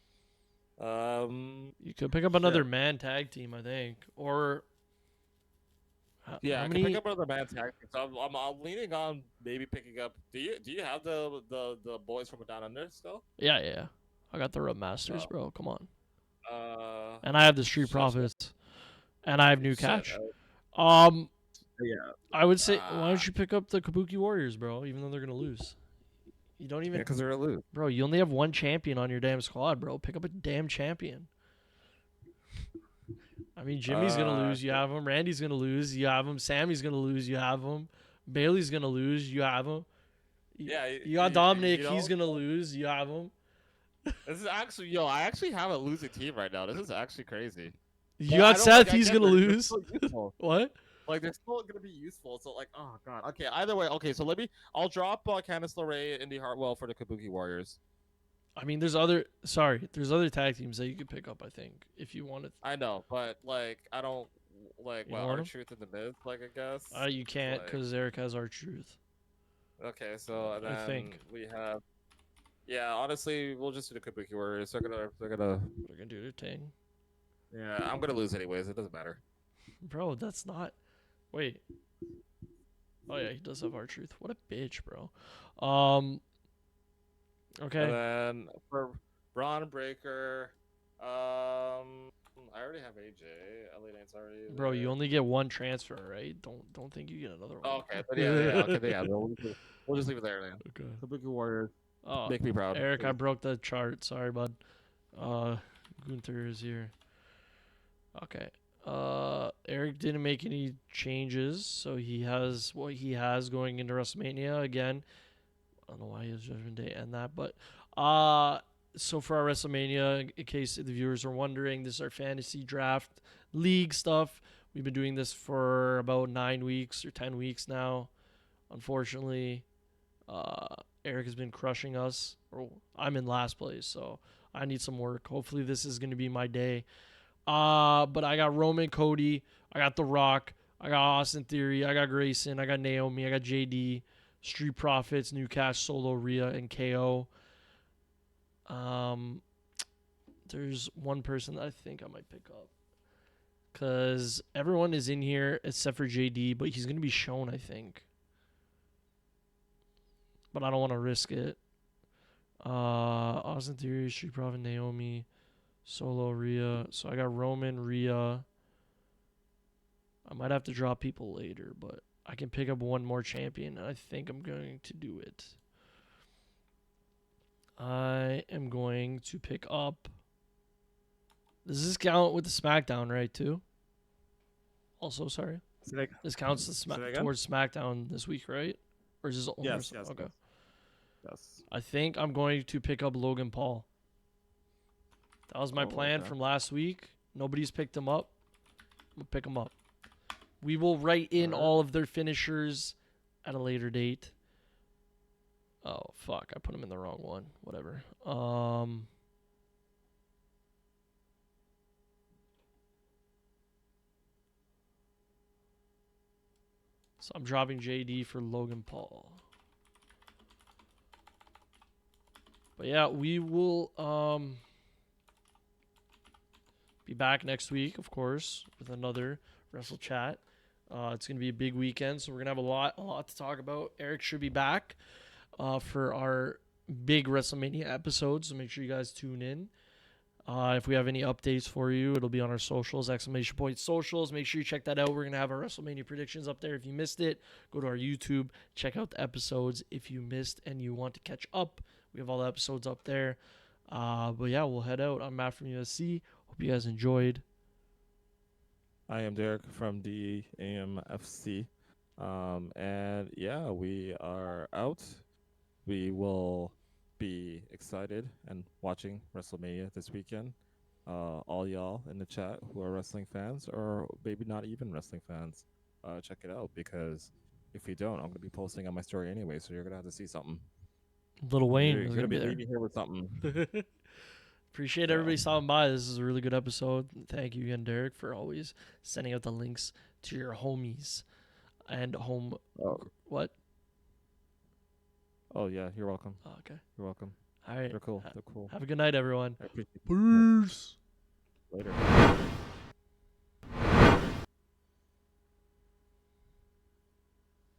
You could pick up another man tag team, I think, or. Yeah, I can pick up another man tag team. So I'm leaning on maybe picking up. Do you have the boys from Down Under still? Yeah. I got the Rub Masters, bro. Come on. And I have the Street Profits, and I have Newcatch. Yeah. I would say, why don't you pick up the Kabuki Warriors, bro? Even though they're gonna lose, you don't even. Because they're gonna lose, bro. You only have one champion on your damn squad, bro. Pick up a damn champion. I mean, Jimmy's gonna lose. You have him. Randy's gonna lose. You have him. Sammy's gonna lose. You have him. Bailey's gonna lose. You have him. Yeah. You got Dominic. He's gonna lose. You have him. This is actually, I actually have a losing team right now. This is actually crazy. You got Seth. He's gonna lose. What? Like they're still gonna be useful. So like, oh god. Okay. Either way. Okay. So I'll drop Candice LeRae and Indy Hartwell for the Kabuki Warriors. I mean, there's other tag teams that you could pick up. I think if you wanted. I know, but like, I don't like. Well, R-Truth in the Miz, like I guess. You can't because Eric has R-Truth. Okay, so then I think we have. Yeah, honestly, we'll just do the Kabuki Warriors. They're gonna do their thing. Yeah, I'm gonna lose anyways. It doesn't matter. Bro, that's not. Wait. Oh yeah, he does have R-Truth. What a bitch, bro. Okay. And then for Braun Breaker, I already have AJ. LA Knight's already. Bro, you only get one transfer, right? Don't think you get another one. Oh, okay. But yeah. We'll just leave it there, man. Okay. Kabuki Warriors. Oh, make me proud. Eric, I broke the chart. Sorry, bud. Gunther is here. Okay. Eric didn't make any changes, so he has what he has going into WrestleMania again. I don't know why he has Judgment Day and that, but so for our WrestleMania, in case the viewers are wondering, this is our fantasy draft league stuff. We've been doing this for about 9 weeks or 10 weeks now. Unfortunately, Eric has been crushing us. I'm in last place, so I need some work. Hopefully, this is going to be my day. But I got Roman, Cody, I got The Rock, I got Austin Theory, I got Grayson, I got Naomi, I got JD, Street Profits, Newcast, Solo, Rhea, and KO. There's one person that I think I might pick up. Because everyone is in here except for JD, but he's going to be shown, I think. But I don't want to risk it. Austin Theory, Street Profit, Naomi, Solo, Rhea. So I got Roman, Rhea. I might have to drop people later, but I can pick up one more champion, and I think I'm going to do it. I am going to pick up... Does this count with the SmackDown, right, too? Also, sorry. This counts towards SmackDown this week, right? Or is this only... Yes. Okay. Yes. I think I'm going to pick up Logan Paul. That was my plan from last week. Nobody's picked him up. I'm going to pick him up. We will write in all of their finishers at a later date. Oh, fuck. I put him in the wrong one. Whatever. So I'm dropping JD for Logan Paul. But yeah, we will be back next week, of course, with another Wrestle Chat. It's going to be a big weekend, so we're going to have a lot to talk about. Eric should be back for our big WrestleMania episode, so make sure you guys tune in. If we have any updates for you, it'll be on our socials, !socials. Make sure you check that out. We're going to have our WrestleMania predictions up there. If you missed it, go to our YouTube. Check out the episodes if you missed and you want to catch up. We have all the episodes up there. But yeah, we'll head out. I'm Matt from USC. Hope you guys enjoyed. I am Derek from the EMFC. And yeah, we are out. We will be excited and watching WrestleMania this weekend. All y'all in the chat who are wrestling fans, or maybe not even wrestling fans, check it out, because if you don't, I'm going to be posting on my story anyway, so you're going to have to see something. Lil Wayne is going going to be there. there. Here with something. Appreciate everybody stopping by. This is a really good episode. Thank you again, Derek, for always sending out the links to your homies and home. What? Oh, yeah. You're welcome. Oh, okay. You're welcome. All right. They're cool. They're cool. Have a good night, everyone. I appreciate it. Peace. Later.